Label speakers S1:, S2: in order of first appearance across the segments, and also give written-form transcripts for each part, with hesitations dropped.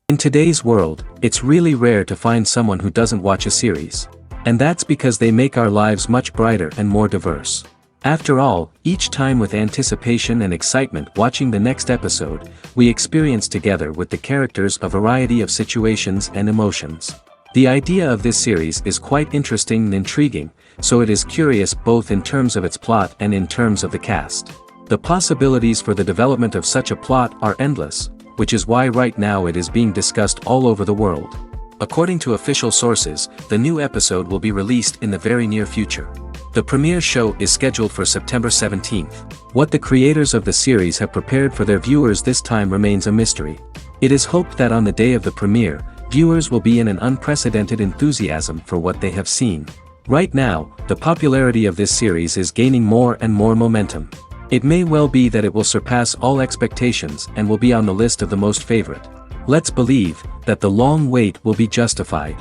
S1: In today's world, it's really rare to find someone who doesn't watch a series. And that's because they make our lives much brighter and more diverse. After all, each time with anticipation and excitement watching the next episode, we experience together with the characters a variety of situations and emotions. The idea of this series is quite interesting and intriguing, so it is curious both in terms of its plot and in terms of the cast. The possibilities for the development of such a plot are endless, which is why right now it is being discussed all over the world. According to official sources, the new episode will be released in the very near future. The premiere show is scheduled for September 17th. What the creators of the series have prepared for their viewers this time remains a mystery. It is hoped that on the day of the premiere, viewers will be in an unprecedented enthusiasm for what they have seen. Right now, the popularity of this series is gaining more and more momentum. It may well be that it will surpass all expectations and will be on the list of the most favorite. Let's believe that the long wait will be justified.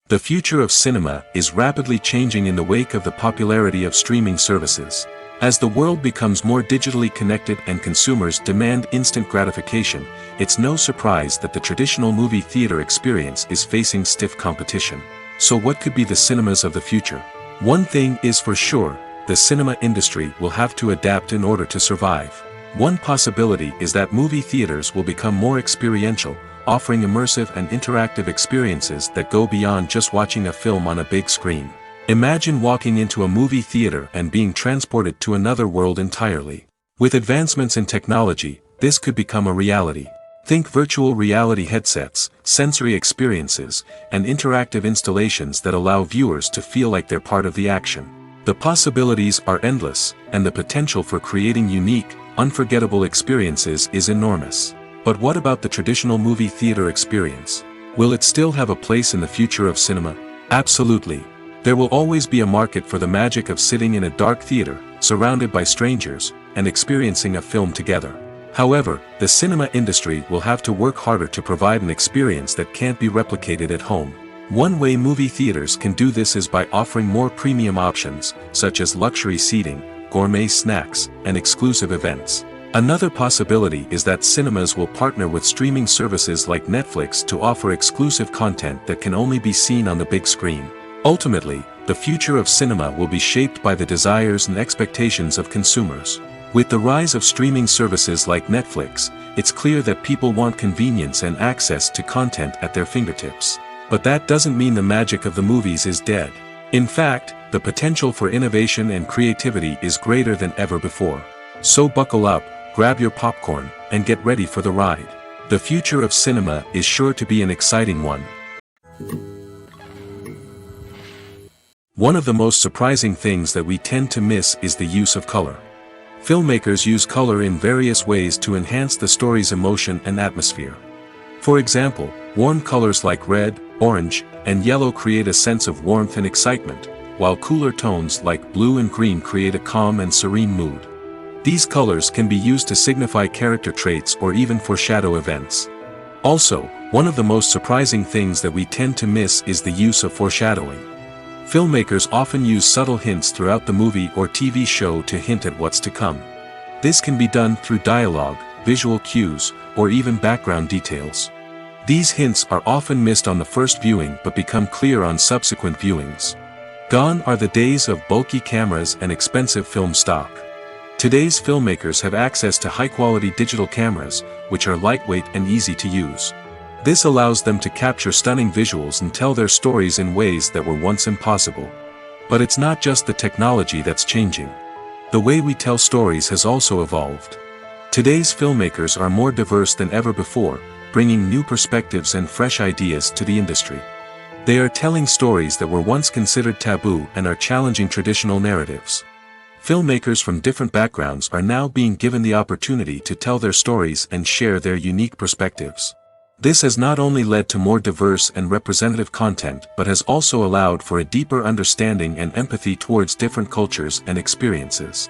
S1: The future of cinema is rapidly changing in the wake of the popularity of streaming services. As the world becomes more digitally connected and consumers demand instant gratification, it's no surprise that the traditional movie theater experience is facing stiff competition. So what could be the cinemas of the future? One thing is for sure, the cinema industry will have to adapt in order to survive. One possibility is that movie theaters will become more experiential, offering immersive and interactive experiences that go beyond just watching a film on a big screen. Imagine walking into a movie theater and being transported to another world entirely. With advancements in technology, this could become a reality. Think virtual reality headsets, sensory experiences, and interactive installations that allow viewers to feel like they're part of the action. The possibilities are endless, and the potential for creating unique, unforgettable experiences is enormous. But what about the traditional movie theater experience? Will it still have a place in the future of cinema? Absolutely. There will always be a market for the magic of sitting in a dark theater, surrounded by strangers, and experiencing a film together. However, the cinema industry will have to work harder to provide an experience that can't be replicated at home. One way movie theaters can do this is by offering more premium options, such as luxury seating, gourmet snacks, and exclusive events. Another possibility is that cinemas will partner with streaming services like Netflix to offer exclusive content that can only be seen on the big screen. Ultimately, the future of cinema will be shaped by the desires and expectations of consumers. With the rise of streaming services like Netflix, it's clear that people want convenience and access to content at their fingertips. But that doesn't mean the magic of the movies is dead. In fact, the potential for innovation and creativity is greater than ever before. So buckle up, grab your popcorn, and get ready for the ride. The future of cinema is sure to be an exciting one. One of the most surprising things that we tend to miss is the use of color. Filmmakers use color in various ways to enhance the story's emotion and atmosphere. For example, warm colors like red, orange, and yellow create a sense of warmth and excitement, while cooler tones like blue and green create a calm and serene mood. These colors can be used to signify character traits or even foreshadow events. Also, one of the most surprising things that we tend to miss is the use of foreshadowing. Filmmakers often use subtle hints throughout the movie or TV show to hint at what's to come. This can be done through dialogue, visual cues, or even background details. These hints are often missed on the first viewing but become clear on subsequent viewings. Gone are the days of bulky cameras and expensive film stock. Today's filmmakers have access to high-quality digital cameras, which are lightweight and easy to use. This allows them to capture stunning visuals and tell their stories in ways that were once impossible. But it's not just the technology that's changing. The way we tell stories has also evolved. Today's filmmakers are more diverse than ever before, bringing new perspectives and fresh ideas to the industry. They are telling stories that were once considered taboo and are challenging traditional narratives. Filmmakers from different backgrounds are now being given the opportunity to tell their stories and share their unique perspectives. This has not only led to more diverse and representative content but has also allowed for a deeper understanding and empathy towards different cultures and experiences.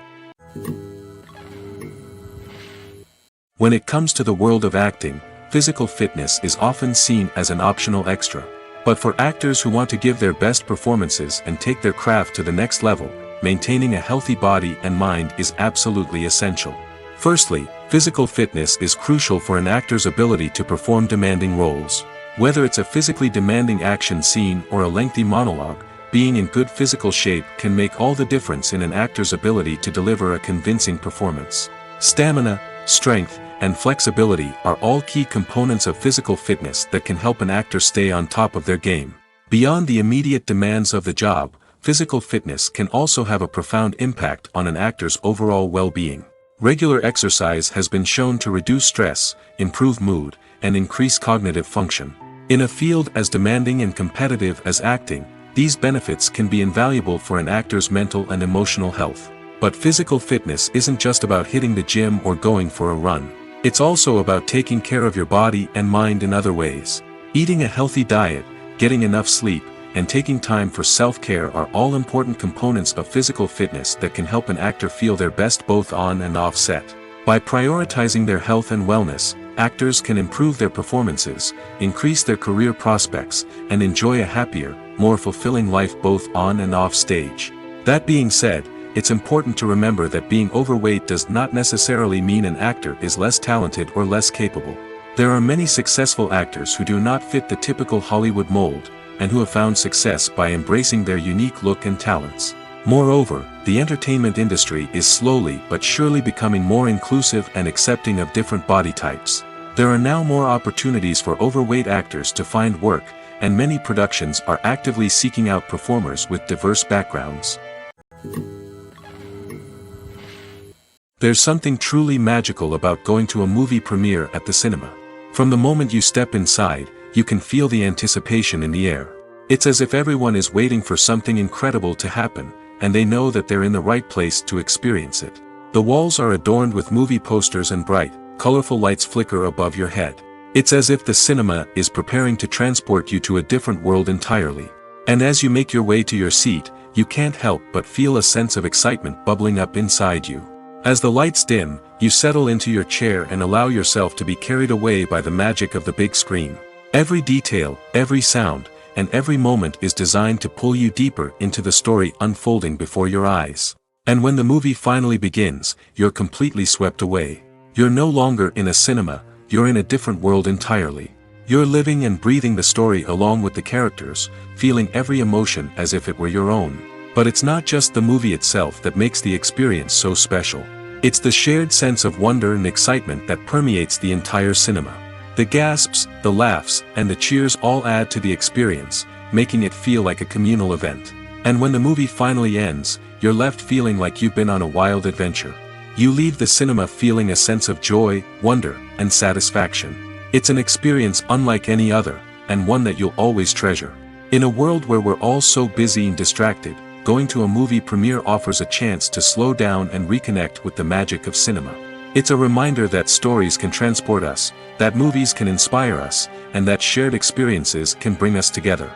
S1: When it comes to the world of acting, physical fitness is often seen as an optional extra. But for actors who want to give their best performances and take their craft to the next level, maintaining a healthy body and mind is absolutely essential. Firstly, physical fitness is crucial for an actor's ability to perform demanding roles. Whether it's a physically demanding action scene or a lengthy monologue, being in good physical shape can make all the difference in an actor's ability to deliver a convincing performance. Stamina, strength, and flexibility are all key components of physical fitness that can help an actor stay on top of their game. Beyond the immediate demands of the job, physical fitness can also have a profound impact on an actor's overall well-being. Regular exercise has been shown to reduce stress, improve mood, and increase cognitive function. In a field as demanding and competitive as acting, these benefits can be invaluable for an actor's mental and emotional health. But physical fitness isn't just about hitting the gym or going for a run. It's also about taking care of your body and mind in other ways. Eating a healthy diet, getting enough sleep, and taking time for self-care are all important components of physical fitness that can help an actor feel their best both on and off set. By prioritizing their health and wellness, actors can improve their performances, increase their career prospects, and enjoy a happier, more fulfilling life both on and off stage. That being said, it's important to remember that being overweight does not necessarily mean an actor is less talented or less capable. There are many successful actors who do not fit the typical Hollywood mold, and who have found success by embracing their unique look and talents. Moreover, the entertainment industry is slowly but surely becoming more inclusive and accepting of different body types. There are now more opportunities for overweight actors to find work, and many productions are actively seeking out performers with diverse backgrounds. There's something truly magical about going to a movie premiere at the cinema. From the moment you step inside, you can feel the anticipation in the air. It's as if everyone is waiting for something incredible to happen, and they know that they're in the right place to experience it. The walls are adorned with movie posters and bright, colorful lights flicker above your head. It's as if the cinema is preparing to transport you to a different world entirely. And as you make your way to your seat, you can't help but feel a sense of excitement bubbling up inside you. As the lights dim, you settle into your chair and allow yourself to be carried away by the magic of the big screen. Every detail, every sound, and every moment is designed to pull you deeper into the story unfolding before your eyes. And when the movie finally begins, you're completely swept away. You're no longer in a cinema, you're in a different world entirely. You're living and breathing the story along with the characters, feeling every emotion as if it were your own. But it's not just the movie itself that makes the experience so special. It's the shared sense of wonder and excitement that permeates the entire cinema. The gasps, the laughs, and the cheers all add to the experience, making it feel like a communal event. And when the movie finally ends, you're left feeling like you've been on a wild adventure. You leave the cinema feeling a sense of joy, wonder, and satisfaction. It's an experience unlike any other, and one that you'll always treasure. In a world where we're all so busy and distracted, going to a movie premiere offers a chance to slow down and reconnect with the magic of cinema. It's a reminder that stories can transport us, that movies can inspire us, and that shared experiences can bring us together.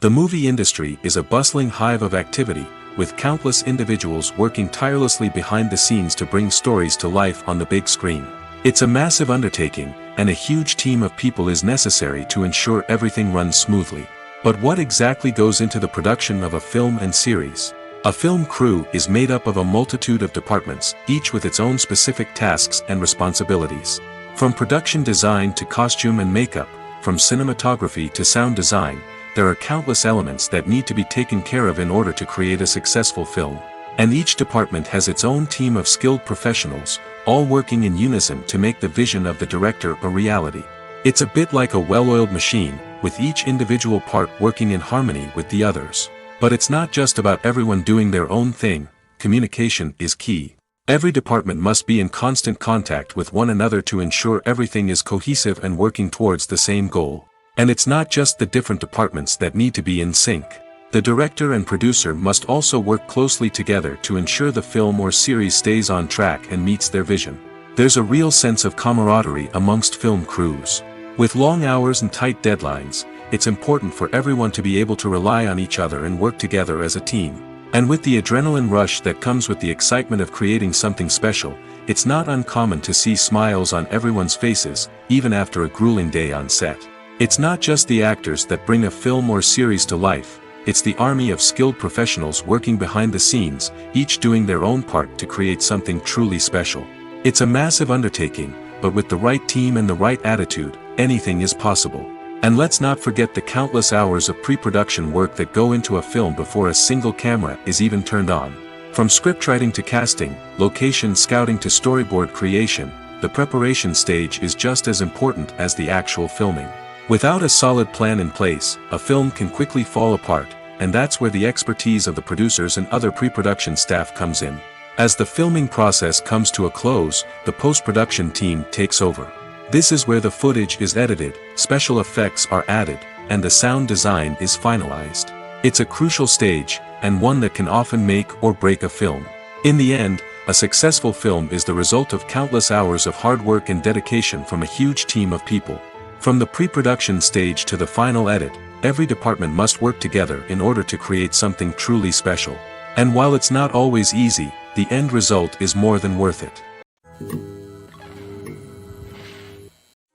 S1: The movie industry is a bustling hive of activity, with countless individuals working tirelessly behind the scenes to bring stories to life on the big screen. It's a massive undertaking, and a huge team of people is necessary to ensure everything runs smoothly. But what exactly goes into the production of a film and series? A film crew is made up of a multitude of departments, each with its own specific tasks and responsibilities. From production design to costume and makeup, from cinematography to sound design, there are countless elements that need to be taken care of in order to create a successful film. And each department has its own team of skilled professionals, all working in unison to make the vision of the director a reality. It's a bit like a well-oiled machine, with each individual part working in harmony with the others. But it's not just about everyone doing their own thing. Communication is key. Every department must be in constant contact with one another to ensure everything is cohesive and working towards the same goal. And it's not just the different departments that need to be in sync. The director and producer must also work closely together to ensure the film or series stays on track and meets their vision. There's a real sense of camaraderie amongst film crews. With long hours and tight deadlines, it's important for everyone to be able to rely on each other and work together as a team. And with the adrenaline rush that comes with the excitement of creating something special, it's not uncommon to see smiles on everyone's faces, even after a grueling day on set. It's not just the actors that bring a film or series to life, it's the army of skilled professionals working behind the scenes, each doing their own part to create something truly special. It's a massive undertaking, but with the right team and the right attitude, anything is possible. And let's not forget the countless hours of pre-production work that go into a film before a single camera is even turned on. From scriptwriting to casting, location scouting to storyboard creation, the preparation stage is just as important as the actual filming. Without a solid plan in place, a film can quickly fall apart, and that's where the expertise of the producers and other pre-production staff comes in. As the filming process comes to a close, the post-production team takes over. This is where the footage is edited, special effects are added, and the sound design is finalized. It's a crucial stage, and one that can often make or break a film. In the end, a successful film is the result of countless hours of hard work and dedication from a huge team of people. From the pre-production stage to the final edit, every department must work together in order to create something truly special. And while it's not always easy, the end result is more than worth it.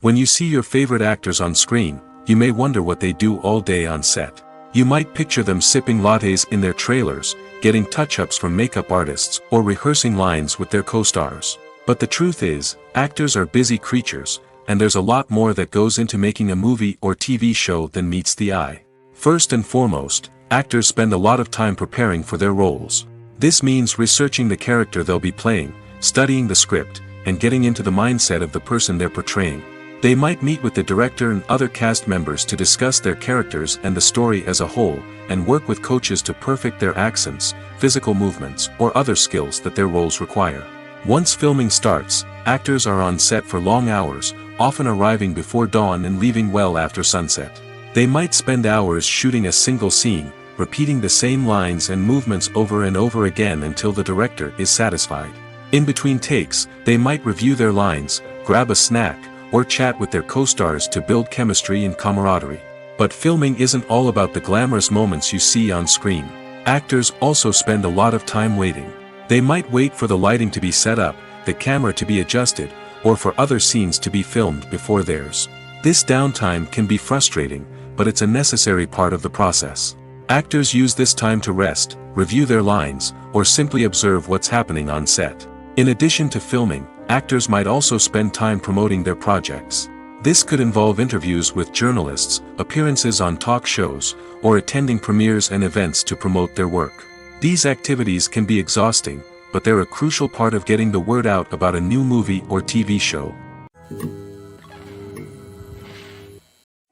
S1: When you see your favorite actors on screen, you may wonder what they do all day on set. You might picture them sipping lattes in their trailers, getting touch-ups from makeup artists, or rehearsing lines with their co-stars. But the truth is, actors are busy creatures, and there's a lot more that goes into making a movie or TV show than meets the eye. First and foremost, actors spend a lot of time preparing for their roles. This means researching the character they'll be playing, studying the script, and getting into the mindset of the person they're portraying. They might meet with the director and other cast members to discuss their characters and the story as a whole, and work with coaches to perfect their accents, physical movements, or other skills that their roles require. Once filming starts, actors are on set for long hours, often arriving before dawn and leaving well after sunset. They might spend hours shooting a single scene, repeating the same lines and movements over and over again until the director is satisfied. In between takes, they might review their lines, grab a snack, or chat with their co-stars to build chemistry and camaraderie. But filming isn't all about the glamorous moments you see on screen. Actors also spend a lot of time waiting. They might wait for the lighting to be set up, the camera to be adjusted, or for other scenes to be filmed before theirs. This downtime can be frustrating, but it's a necessary part of the process. Actors use this time to rest, review their lines, or simply observe what's happening on set. In addition to filming, actors might also spend time promoting their projects. This could involve interviews with journalists, appearances on talk shows, or attending premieres and events to promote their work. These activities can be exhausting, but they're a crucial part of getting the word out about a new movie or TV show.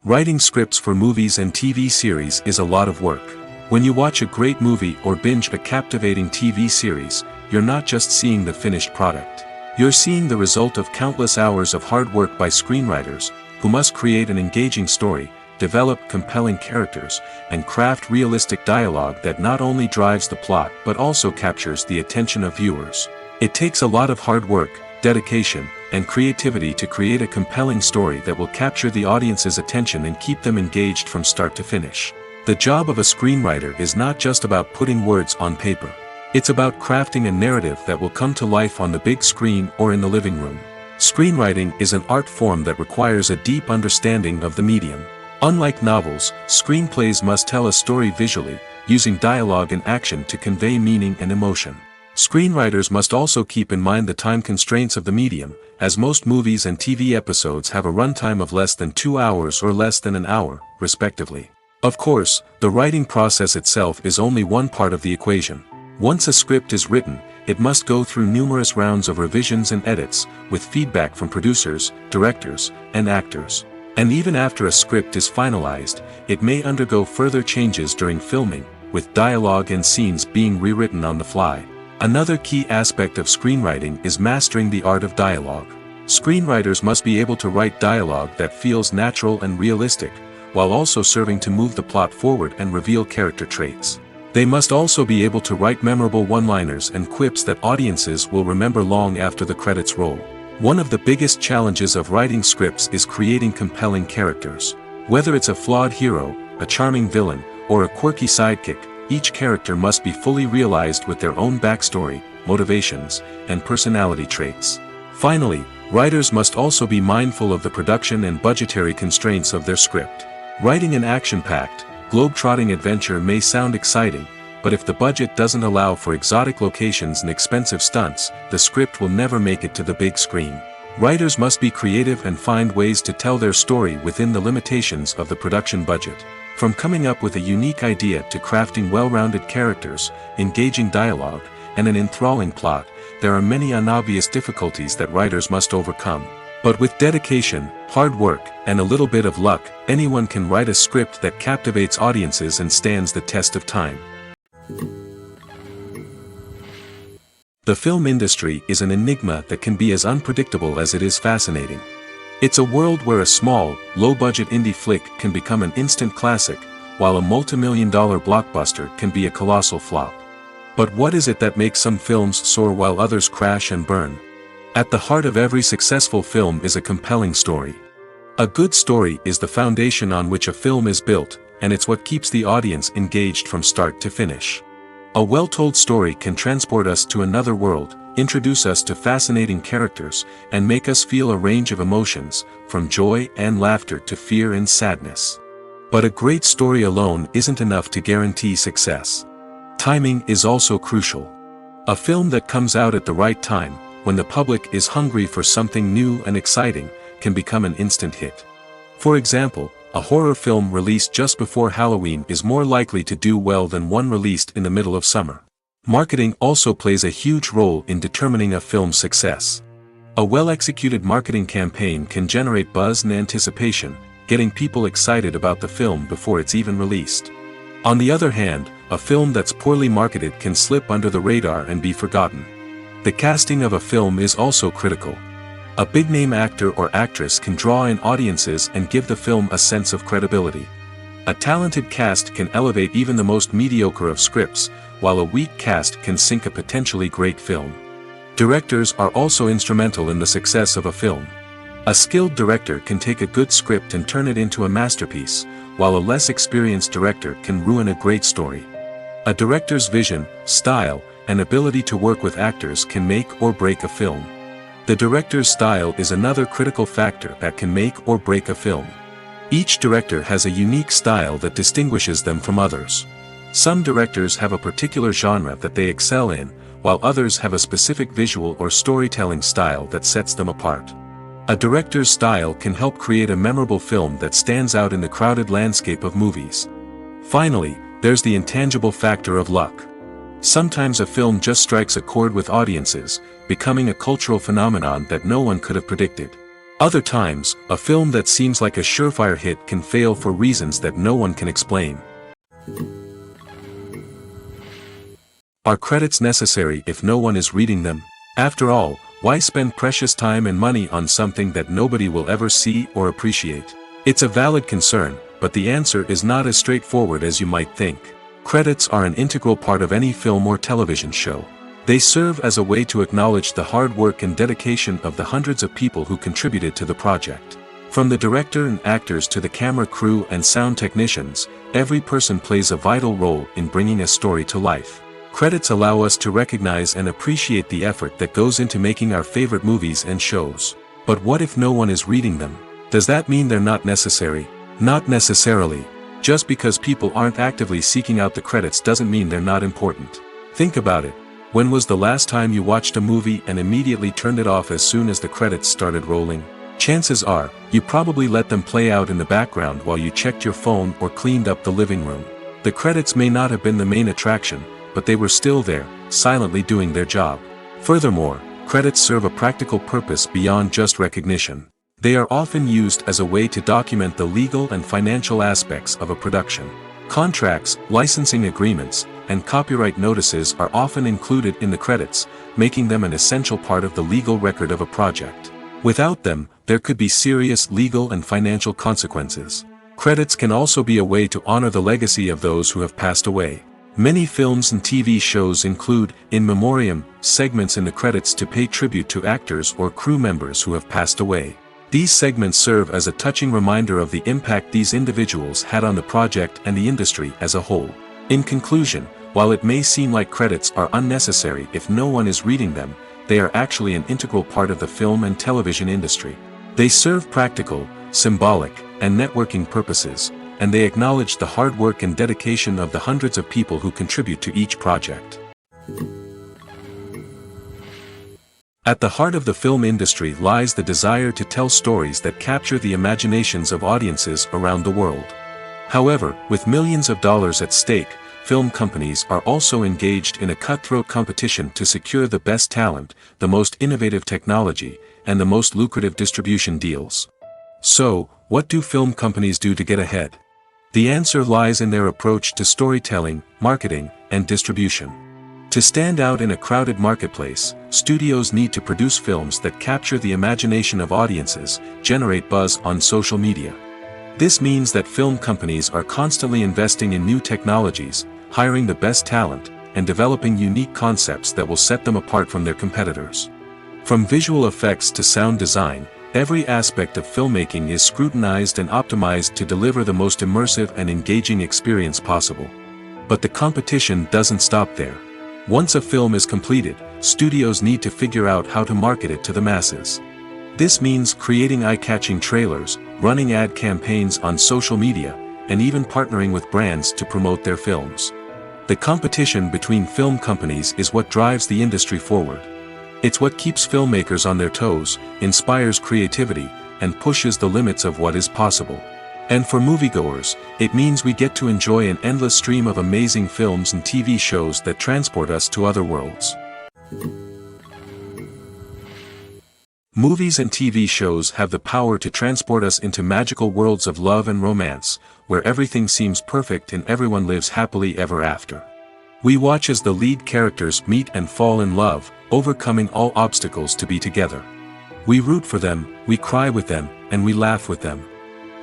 S1: Writing scripts for movies and TV series is a lot of work. When you watch a great movie or binge a captivating TV series, you're not just seeing the finished product. You're seeing the result of countless hours of hard work by screenwriters, who must create an engaging story, develop compelling characters, and craft realistic dialogue that not only drives the plot but also captures the attention of viewers. It takes a lot of hard work, dedication, and creativity to create a compelling story that will capture the audience's attention and keep them engaged from start to finish. The job of a screenwriter is not just about putting words on paper. It's about crafting a narrative that will come to life on the big screen or in the living room. Screenwriting is an art form that requires a deep understanding of the medium. Unlike novels, screenplays must tell a story visually, using dialogue and action to convey meaning and emotion. Screenwriters must also keep in mind the time constraints of the medium, as most movies and TV episodes have a runtime of less than 2 hours or less than an hour, respectively. Of course, the writing process itself is only one part of the equation. Once a script is written, it must go through numerous rounds of revisions and edits, with feedback from producers, directors, and actors. And even after a script is finalized, it may undergo further changes during filming, with dialogue and scenes being rewritten on the fly. Another key aspect of screenwriting is mastering the art of dialogue. Screenwriters must be able to write dialogue that feels natural and realistic, while also serving to move the plot forward and reveal character traits. They must also be able to write memorable one-liners and quips that audiences will remember long after the credits roll. One of the biggest challenges of writing scripts is creating compelling characters. Whether it's a flawed hero, a charming villain, or a quirky sidekick, each character must be fully realized with their own backstory, motivations, and personality traits. Finally, writers must also be mindful of the production and budgetary constraints of their script. Writing an action-packed, globe-trotting adventure may sound exciting, but if the budget doesn't allow for exotic locations and expensive stunts, the script will never make it to the big screen. Writers must be creative and find ways to tell their story within the limitations of the production budget. From coming up with a unique idea to crafting well-rounded characters, engaging dialogue, and an enthralling plot, there are many unobvious difficulties that writers must overcome. But with dedication, hard work, and a little bit of luck, anyone can write a script that captivates audiences and stands the test of time. The film industry is an enigma that can be as unpredictable as it is fascinating. It's a world where a small, low-budget indie flick can become an instant classic, while a multi-million-dollar blockbuster can be a colossal flop. But what is it that makes some films soar while others crash and burn? At the heart of every successful film is a compelling story. A good story is the foundation on which a film is built, and it's what keeps the audience engaged from start to finish. A well-told story can transport us to another world, introduce us to fascinating characters, and make us feel a range of emotions, from joy and laughter to fear and sadness. But a great story alone isn't enough to guarantee success. Timing is also crucial. A film that comes out at the right time, when the public is hungry for something new and exciting, can become an instant hit. For example, a horror film released just before Halloween is more likely to do well than one released in the middle of summer. Marketing also plays a huge role in determining a film's success. A well-executed marketing campaign can generate buzz and anticipation, getting people excited about the film before it's even released. On the other hand, a film that's poorly marketed can slip under the radar and be forgotten. The casting of a film is also critical. A big-name actor or actress can draw in audiences and give the film a sense of credibility. A talented cast can elevate even the most mediocre of scripts, while a weak cast can sink a potentially great film. Directors are also instrumental in the success of a film. A skilled director can take a good script and turn it into a masterpiece, while a less experienced director can ruin a great story. A director's vision, style, and ability to work with actors can make or break a film. The director's style is another critical factor that can make or break a film. Each director has a unique style that distinguishes them from others. Some directors have a particular genre that they excel in, while others have a specific visual or storytelling style that sets them apart. A director's style can help create a memorable film that stands out in the crowded landscape of movies. Finally, there's the intangible factor of luck. Sometimes a film just strikes a chord with audiences, becoming a cultural phenomenon that no one could have predicted. Other times, a film that seems like a surefire hit can fail for reasons that no one can explain. Are credits necessary if no one is reading them? After all, why spend precious time and money on something that nobody will ever see or appreciate? It's a valid concern, but the answer is not as straightforward as you might think. Credits are an integral part of any film or television show. They serve as a way to acknowledge the hard work and dedication of the hundreds of people who contributed to the project. From the director and actors to the camera crew and sound technicians, every person plays a vital role in bringing a story to life. Credits allow us to recognize and appreciate the effort that goes into making our favorite movies and shows. But what if no one is reading them? Does that mean they're not necessary? Not necessarily. Just because people aren't actively seeking out the credits doesn't mean they're not important. Think about it. When was the last time you watched a movie and immediately turned it off as soon as the credits started rolling? Chances are, you probably let them play out in the background while you checked your phone or cleaned up the living room. The credits may not have been the main attraction, but they were still there, silently doing their job. Furthermore, credits serve a practical purpose beyond just recognition. They are often used as a way to document the legal and financial aspects of a production. Contracts, licensing agreements, and copyright notices are often included in the credits, making them an essential part of the legal record of a project. Without them, there could be serious legal and financial consequences. Credits can also be a way to honor the legacy of those who have passed away. Many films and TV shows include, in memoriam, segments in the credits to pay tribute to actors or crew members who have passed away. These segments serve as a touching reminder of the impact these individuals had on the project and the industry as a whole. In conclusion, while it may seem like credits are unnecessary if no one is reading them, they are actually an integral part of the film and television industry. They serve practical, symbolic, and networking purposes, and they acknowledge the hard work and dedication of the hundreds of people who contribute to each project. At the heart of the film industry lies the desire to tell stories that capture the imaginations of audiences around the world. However, with millions of dollars at stake, film companies are also engaged in a cutthroat competition to secure the best talent, the most innovative technology, and the most lucrative distribution deals. So, what do film companies do to get ahead? The answer lies in their approach to storytelling, marketing, and distribution. To stand out in a crowded marketplace, studios need to produce films that capture the imagination of audiences, generate buzz on social media. This means that film companies are constantly investing in new technologies, hiring the best talent, and developing unique concepts that will set them apart from their competitors. From visual effects to sound design, every aspect of filmmaking is scrutinized and optimized to deliver the most immersive and engaging experience possible. But the competition doesn't stop there. Once a film is completed, studios need to figure out how to market it to the masses. This means creating eye-catching trailers, running ad campaigns on social media, and even partnering with brands to promote their films. The competition between film companies is what drives the industry forward. It's what keeps filmmakers on their toes, inspires creativity, and pushes the limits of what is possible. And for moviegoers, it means we get to enjoy an endless stream of amazing films and TV shows that transport us to other worlds. Movies and TV shows have the power to transport us into magical worlds of love and romance, where everything seems perfect and everyone lives happily ever after. We watch as the lead characters meet and fall in love, overcoming all obstacles to be together. We root for them, we cry with them, and we laugh with them.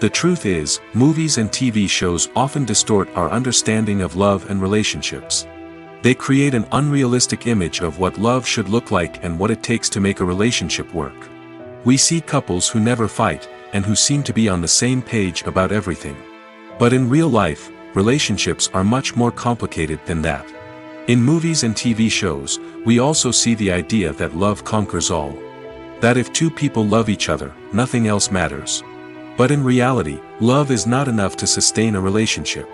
S1: The truth is, movies and TV shows often distort our understanding of love and relationships. They create an unrealistic image of what love should look like and what it takes to make a relationship work. We see couples who never fight, and who seem to be on the same page about everything. But in real life, relationships are much more complicated than that. In movies and TV shows, we also see the idea that love conquers all. That if two people love each other, nothing else matters. But in reality, love is not enough to sustain a relationship.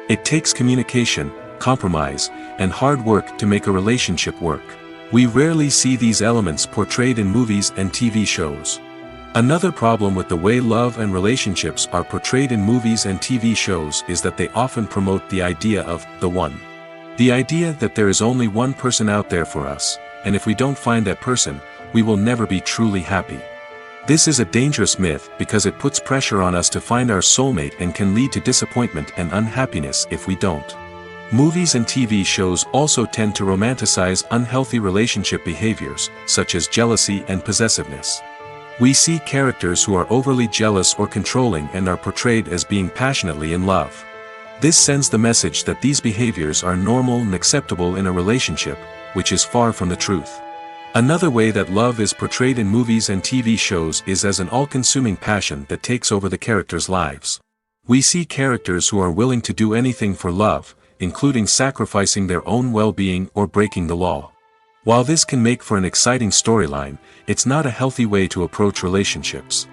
S1: It takes communication, compromise, and hard work to make a relationship work. We rarely see these elements portrayed in movies and TV shows. Another problem with the way love and relationships are portrayed in movies and TV shows is that they often promote the idea of the one. The idea that there is only one person out there for us, and if we don't find that person, we will never be truly happy. This is a dangerous myth because it puts pressure on us to find our soulmate and can lead to disappointment and unhappiness if we don't. Movies and TV shows also tend to romanticize unhealthy relationship behaviors, such as jealousy and possessiveness. We see characters who are overly jealous or controlling and are portrayed as being passionately in love. This sends the message that these behaviors are normal and acceptable in a relationship, which is far from the truth. Another way that love is portrayed in movies and TV shows is as an all-consuming passion that takes over the characters' lives. We see characters who are willing to do anything for love, including sacrificing their own well-being or breaking the law. While this can make for an exciting storyline, it's not a healthy way to approach relationships.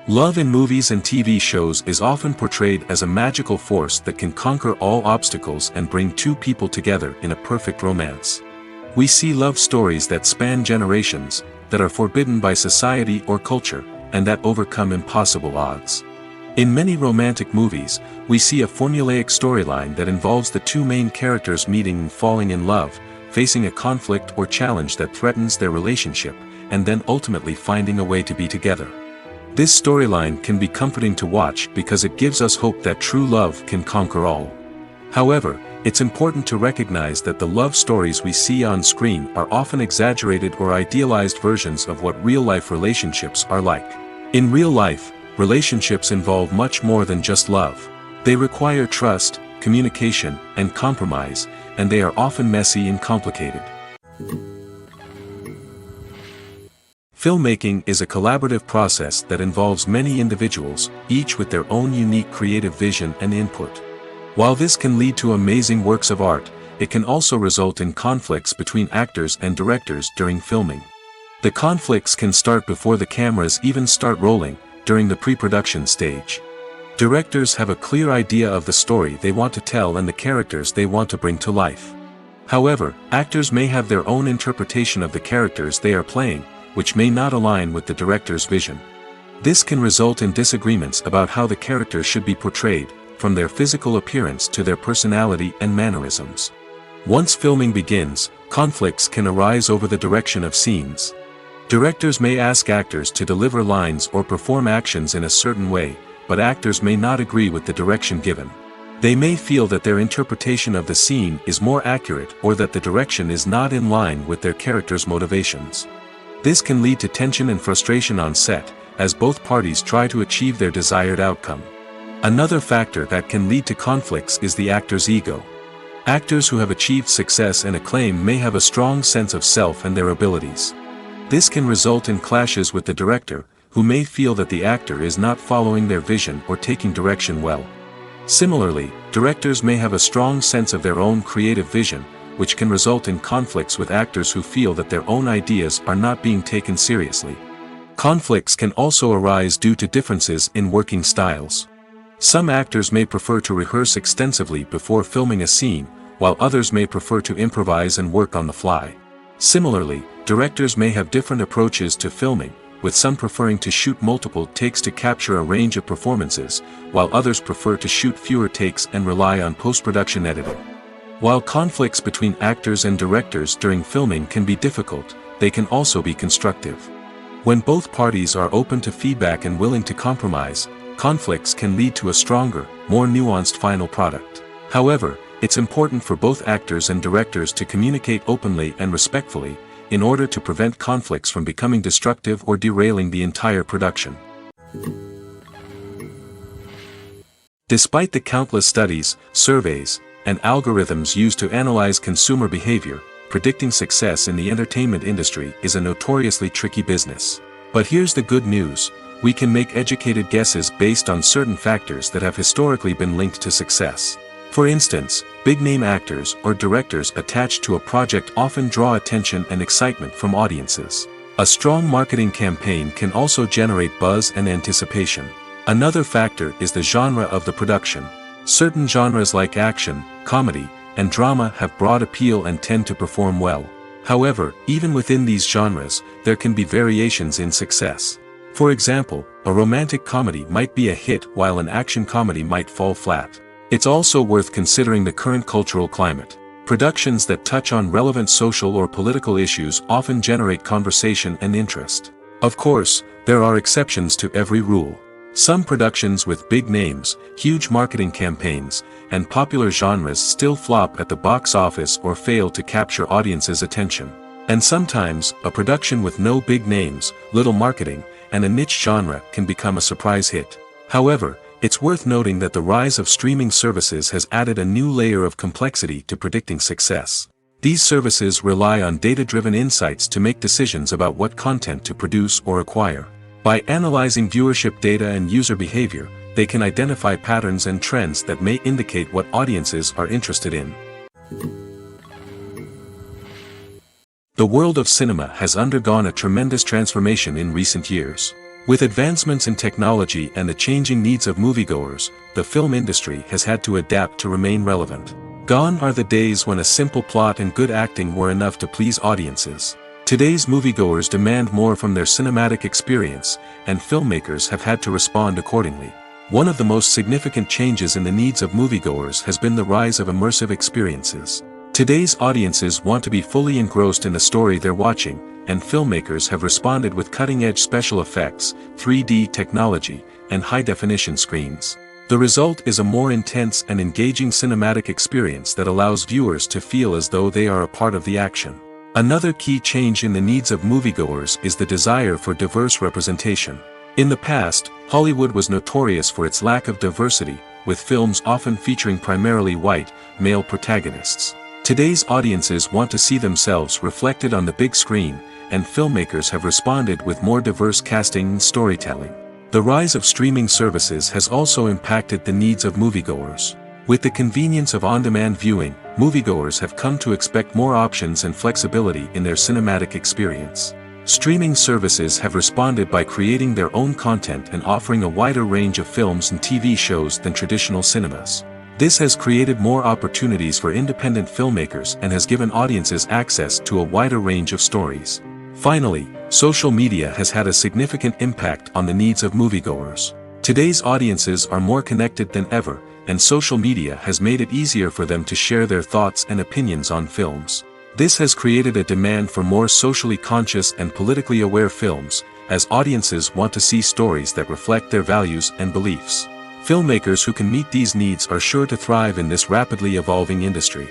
S1: Love in movies and TV shows is often portrayed as a magical force that can conquer all obstacles and bring two people together in a perfect romance. We see love stories that span generations, that are forbidden by society or culture, and that overcome impossible odds. In many romantic movies, we see a formulaic storyline that involves the two main characters meeting and falling in love, facing a conflict or challenge that threatens their relationship, and then ultimately finding a way to be together. This storyline can be comforting to watch because it gives us hope that true love can conquer all. However, it's important to recognize that the love stories we see on screen are often exaggerated or idealized versions of what real-life relationships are like. In real life, relationships involve much more than just love. They require trust, communication, and compromise, and they are often messy and complicated. Filmmaking is a collaborative process that involves many individuals, each with their own unique creative vision and input. While this can lead to amazing works of art, it can also result in conflicts between actors and directors during filming. The conflicts can start before the cameras even start rolling, during the pre-production stage. Directors have a clear idea of the story they want to tell and the characters they want to bring to life. However, actors may have their own interpretation of the characters they are playing, which may not align with the director's vision. This can result in disagreements about how the characters should be portrayed, from their physical appearance to their personality and mannerisms. Once filming begins, conflicts can arise over the direction of scenes. Directors may ask actors to deliver lines or perform actions in a certain way, but actors may not agree with the direction given. They may feel that their interpretation of the scene is more accurate or that the direction is not in line with their character's motivations. This can lead to tension and frustration on set, as both parties try to achieve their desired outcome. Another factor that can lead to conflicts is the actor's ego. Actors who have achieved success and acclaim may have a strong sense of self and their abilities. This can result in clashes with the director, who may feel that the actor is not following their vision or taking direction well. Similarly, directors may have a strong sense of their own creative vision, which can result in conflicts with actors who feel that their own ideas are not being taken seriously. Conflicts can also arise due to differences in working styles. Some actors may prefer to rehearse extensively before filming a scene, while others may prefer to improvise and work on the fly. Similarly, directors may have different approaches to filming, with some preferring to shoot multiple takes to capture a range of performances, while others prefer to shoot fewer takes and rely on post-production editing. While conflicts between actors and directors during filming can be difficult, they can also be constructive. When both parties are open to feedback and willing to compromise, conflicts can lead to a stronger, more nuanced final product. However, it's important for both actors and directors to communicate openly and respectfully, in order to prevent conflicts from becoming destructive or derailing the entire production. Despite the countless studies, surveys, and algorithms used to analyze consumer behavior, predicting success in the entertainment industry is a notoriously tricky business. But here's the good news: we can make educated guesses based on certain factors that have historically been linked to success. For instance, big-name actors or directors attached to a project often draw attention and excitement from audiences. A strong marketing campaign can also generate buzz and anticipation. Another factor is the genre of the production. Certain genres like action, comedy, and drama have broad appeal and tend to perform well. However, even within these genres, there can be variations in success. For example, a romantic comedy might be a hit while an action comedy might fall flat. It's also worth considering the current cultural climate. Productions that touch on relevant social or political issues often generate conversation and interest. Of course, there are exceptions to every rule. Some productions with big names, huge marketing campaigns, and popular genres still flop at the box office or fail to capture audiences' attention. And sometimes, a production with no big names, little marketing, and a niche genre can become a surprise hit. However, it's worth noting that the rise of streaming services has added a new layer of complexity to predicting success. These services rely on data-driven insights to make decisions about what content to produce or acquire. By analyzing viewership data and user behavior, they can identify patterns and trends that may indicate what audiences are interested in. The world of cinema has undergone a tremendous transformation in recent years. With advancements in technology and the changing needs of moviegoers, the film industry has had to adapt to remain relevant. Gone are the days when a simple plot and good acting were enough to please audiences. Today's moviegoers demand more from their cinematic experience, and filmmakers have had to respond accordingly. One of the most significant changes in the needs of moviegoers has been the rise of immersive experiences. Today's audiences want to be fully engrossed in the story they're watching, and filmmakers have responded with cutting-edge special effects, 3D technology, and high-definition screens. The result is a more intense and engaging cinematic experience that allows viewers to feel as though they are a part of the action. Another key change in the needs of moviegoers is the desire for diverse representation. In the past, Hollywood was notorious for its lack of diversity, with films often featuring primarily white, male protagonists. Today's audiences want to see themselves reflected on the big screen, and filmmakers have responded with more diverse casting and storytelling. The rise of streaming services has also impacted the needs of moviegoers. With the convenience of on-demand viewing, moviegoers have come to expect more options and flexibility in their cinematic experience. Streaming services have responded by creating their own content and offering a wider range of films and TV shows than traditional cinemas. This has created more opportunities for independent filmmakers and has given audiences access to a wider range of stories. Finally, social media has had a significant impact on the needs of moviegoers. Today's audiences are more connected than ever, and social media has made it easier for them to share their thoughts and opinions on films. This has created a demand for more socially conscious and politically aware films, as audiences want to see stories that reflect their values and beliefs. Filmmakers who can meet these needs are sure to thrive in this rapidly evolving industry.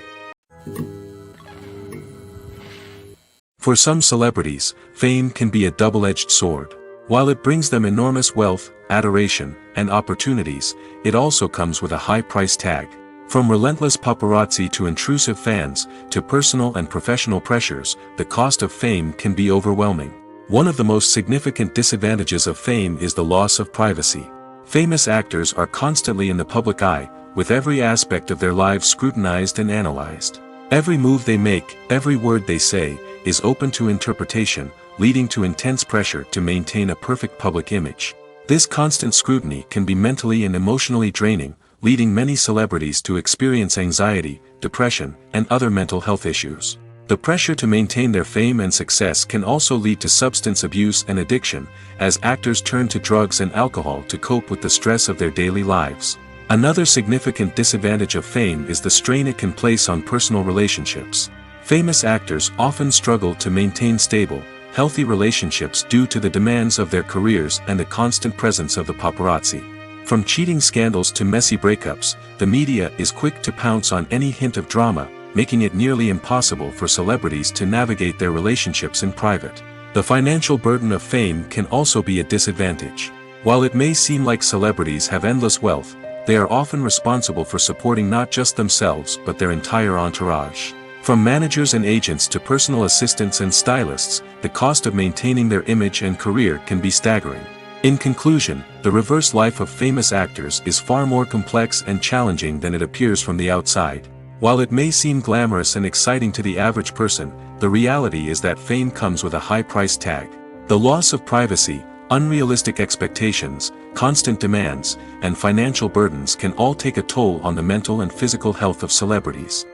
S1: For some celebrities, fame can be a double-edged sword. While it brings them enormous wealth, adoration, and opportunities, it also comes with a high price tag. From relentless paparazzi to intrusive fans, to personal and professional pressures, the cost of fame can be overwhelming. One of the most significant disadvantages of fame is the loss of privacy. Famous actors are constantly in the public eye, with every aspect of their lives scrutinized and analyzed. Every move they make, every word they say, is open to interpretation, leading to intense pressure to maintain a perfect public image. This constant scrutiny can be mentally and emotionally draining, leading many celebrities to experience anxiety, depression, and other mental health issues. The pressure to maintain their fame and success can also lead to substance abuse and addiction, as actors turn to drugs and alcohol to cope with the stress of their daily lives. Another significant disadvantage of fame is the strain it can place on personal relationships. Famous actors often struggle to maintain stable, healthy relationships due to the demands of their careers and the constant presence of the paparazzi. From cheating scandals to messy breakups, the media is quick to pounce on any hint of drama, making it nearly impossible for celebrities to navigate their relationships in private. The financial burden of fame can also be a disadvantage. While it may seem like celebrities have endless wealth, they are often responsible for supporting not just themselves but their entire entourage. From managers and agents to personal assistants and stylists, the cost of maintaining their image and career can be staggering. In conclusion, the reverse life of famous actors is far more complex and challenging than it appears from the outside. While it may seem glamorous and exciting to the average person, the reality is that fame comes with a high price tag. The loss of privacy, unrealistic expectations, constant demands, and financial burdens can all take a toll on the mental and physical health of celebrities.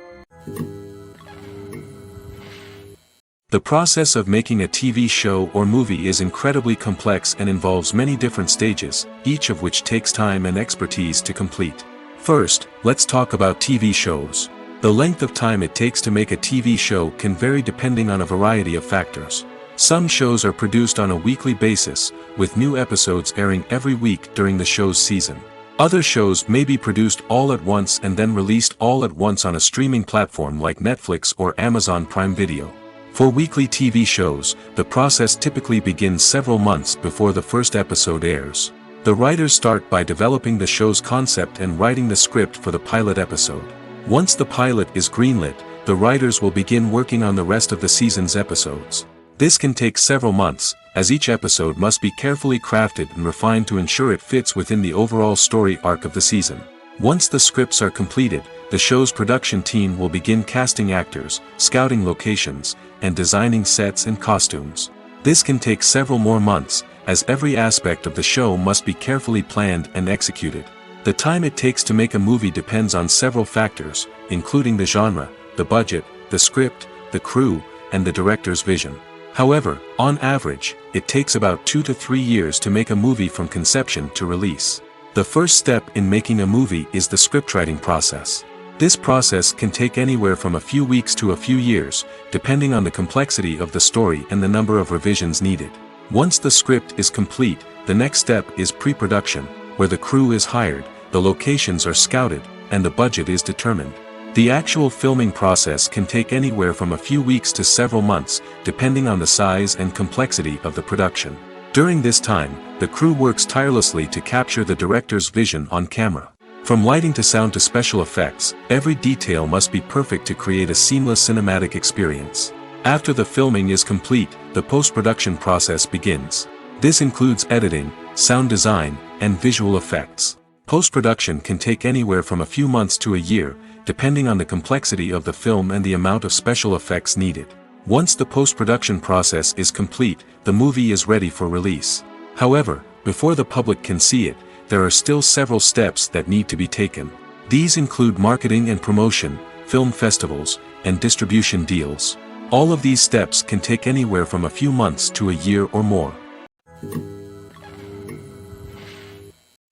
S1: The process of making a TV show or movie is incredibly complex and involves many different stages, each of which takes time and expertise to complete. First, let's talk about TV shows. The length of time it takes to make a TV show can vary depending on a variety of factors. Some shows are produced on a weekly basis, with new episodes airing every week during the show's season. Other shows may be produced all at once and then released all at once on a streaming platform like Netflix or Amazon Prime Video. For weekly TV shows, the process typically begins several months before the first episode airs. The writers start by developing the show's concept and writing the script for the pilot episode. Once the pilot is greenlit, the writers will begin working on the rest of the season's episodes. This can take several months, as each episode must be carefully crafted and refined to ensure it fits within the overall story arc of the season. Once the scripts are completed, the show's production team will begin casting actors, scouting locations, and designing sets and costumes. This can take several more months, as every aspect of the show must be carefully planned and executed. The time it takes to make a movie depends on several factors, including the genre, the budget, the script, the crew, and the director's vision. However, on average, it takes about 2 to 3 years to make a movie from conception to release. The first step in making a movie is the scriptwriting process. This process can take anywhere from a few weeks to a few years, depending on the complexity of the story and the number of revisions needed. Once the script is complete, the next step is pre-production, where the crew is hired, the locations are scouted, and the budget is determined. The actual filming process can take anywhere from a few weeks to several months, depending on the size and complexity of the production. During this time, the crew works tirelessly to capture the director's vision on camera. From lighting to sound to special effects, every detail must be perfect to create a seamless cinematic experience. After the filming is complete, the post-production process begins. This includes editing, sound design, and visual effects. Post-production can take anywhere from a few months to a year, depending on the complexity of the film and the amount of special effects needed. Once the post-production process is complete, the movie is ready for release. However, before the public can see it, there are still several steps that need to be taken. These include marketing and promotion, film festivals, and distribution deals. All of these steps can take anywhere from a few months to a year or more.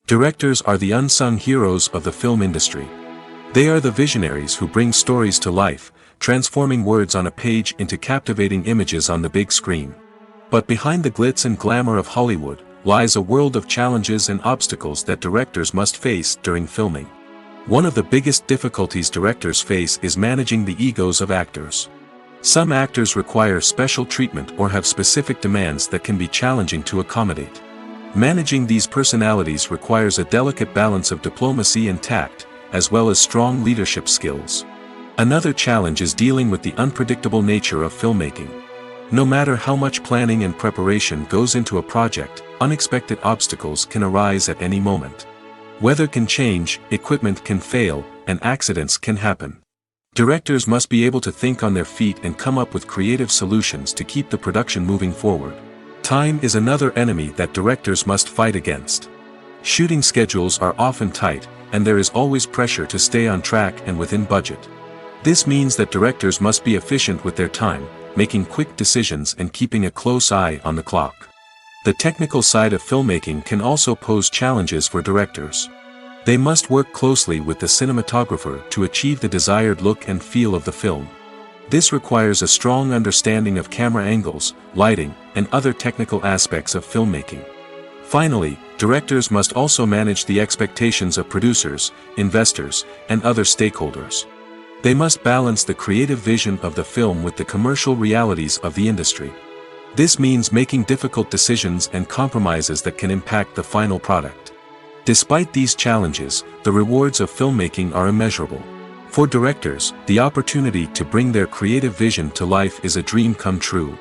S1: Directors are the unsung heroes of the film industry. They are the visionaries who bring stories to life, transforming words on a page into captivating images on the big screen. But behind the glitz and glamour of Hollywood lies a world of challenges and obstacles that directors must face during filming. One of the biggest difficulties directors face is managing the egos of actors. Some actors require special treatment or have specific demands that can be challenging to accommodate. Managing these personalities requires a delicate balance of diplomacy and tact, as well as strong leadership skills. Another challenge is dealing with the unpredictable nature of filmmaking. No matter how much planning and preparation goes into a project, unexpected obstacles can arise at any moment. Weather can change, equipment can fail, and accidents can happen. Directors must be able to think on their feet and come up with creative solutions to keep the production moving forward. Time is another enemy that directors must fight against. Shooting schedules are often tight, and there is always pressure to stay on track and within budget. This means that directors must be efficient with their time, making quick decisions and keeping a close eye on the clock. The technical side of filmmaking can also pose challenges for directors. They must work closely with the cinematographer to achieve the desired look and feel of the film. This requires a strong understanding of camera angles, lighting, and other technical aspects of filmmaking. Finally, directors must also manage the expectations of producers, investors, and other stakeholders. They must balance the creative vision of the film with the commercial realities of the industry. This means making difficult decisions and compromises that can impact the final product. Despite these challenges, the rewards of filmmaking are immeasurable. For directors, the opportunity to bring their creative vision to life is a dream come true.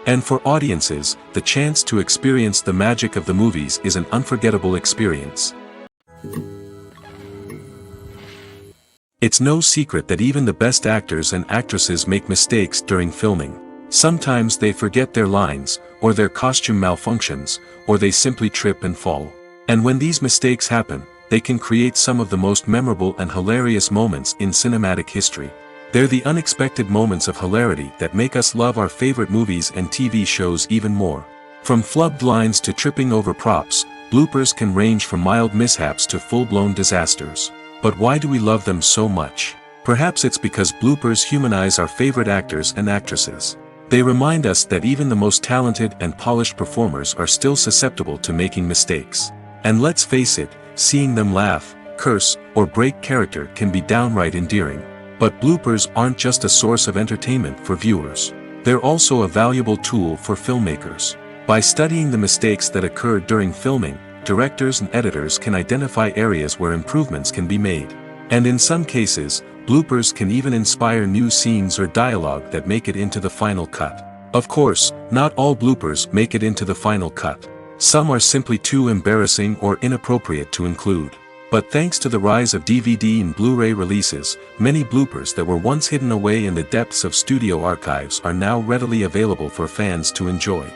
S1: And for audiences, the chance to experience the magic of the movies is an unforgettable experience. It's no secret that even the best actors and actresses make mistakes during filming. Sometimes they forget their lines, or their costume malfunctions, or they simply trip and fall. And when these mistakes happen, they can create some of the most memorable and hilarious moments in cinematic history. They're the unexpected moments of hilarity that make us love our favorite movies and TV shows even more. From flubbed lines to tripping over props, bloopers can range from mild mishaps to full-blown disasters. But why do we love them so much? Perhaps it's because bloopers humanize our favorite actors and actresses. They remind us that even the most talented and polished performers are still susceptible to making mistakes. And let's face it, seeing them laugh, curse, or break character can be downright endearing. But bloopers aren't just a source of entertainment for viewers. They're also a valuable tool for filmmakers. By studying the mistakes that occurred during filming, directors and editors can identify areas where improvements can be made. And in some cases, bloopers can even inspire new scenes or dialogue that make it into the final cut. Of course, not all bloopers make it into the final cut. Some are simply too embarrassing or inappropriate to include. But thanks to the rise of DVD and Blu-ray releases, many bloopers that were once hidden away in the depths of studio archives are now readily available for fans to enjoy.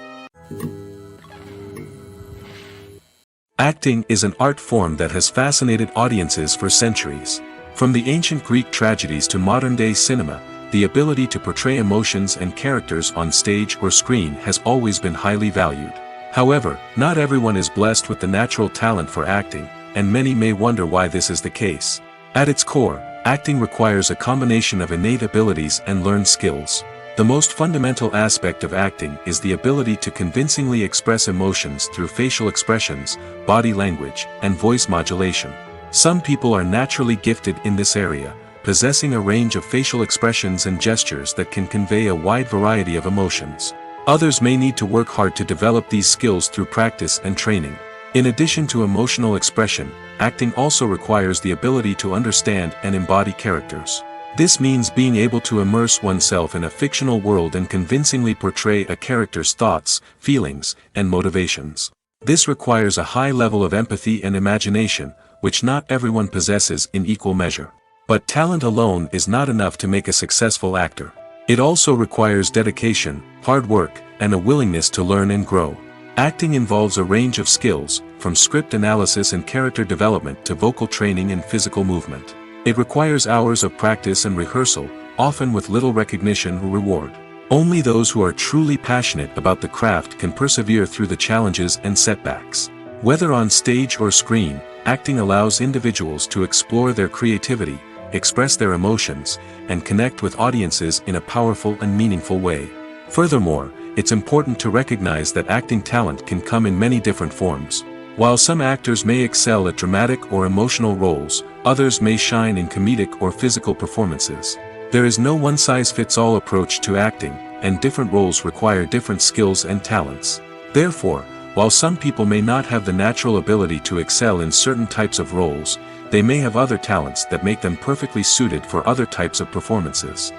S1: Acting is an art form that has fascinated audiences for centuries. From the ancient Greek tragedies to modern-day cinema, the ability to portray emotions and characters on stage or screen has always been highly valued. However, not everyone is blessed with the natural talent for acting, and many may wonder why this is the case. At its core, acting requires a combination of innate abilities and learned skills. The most fundamental aspect of acting is the ability to convincingly express emotions through facial expressions, body language, and voice modulation. Some people are naturally gifted in this area, possessing a range of facial expressions and gestures that can convey a wide variety of emotions. Others may need to work hard to develop these skills through practice and training. In addition to emotional expression, acting also requires the ability to understand and embody characters. This means being able to immerse oneself in a fictional world and convincingly portray a character's thoughts, feelings, and motivations. This requires a high level of empathy and imagination, which not everyone possesses in equal measure. But talent alone is not enough to make a successful actor. It also requires dedication, hard work, and a willingness to learn and grow. Acting involves a range of skills, from script analysis and character development to vocal training and physical movement. It requires hours of practice and rehearsal, often with little recognition or reward. Only those who are truly passionate about the craft can persevere through the challenges and setbacks. Whether on stage or screen, acting allows individuals to explore their creativity, express their emotions, and connect with audiences in a powerful and meaningful way. Furthermore, it's important to recognize that acting talent can come in many different forms. While some actors may excel at dramatic or emotional roles, others may shine in comedic or physical performances. There is no one-size-fits-all approach to acting, and different roles require different skills and talents. Therefore, while some people may not have the natural ability to excel in certain types of roles, they may have other talents that make them perfectly suited for other types of performances.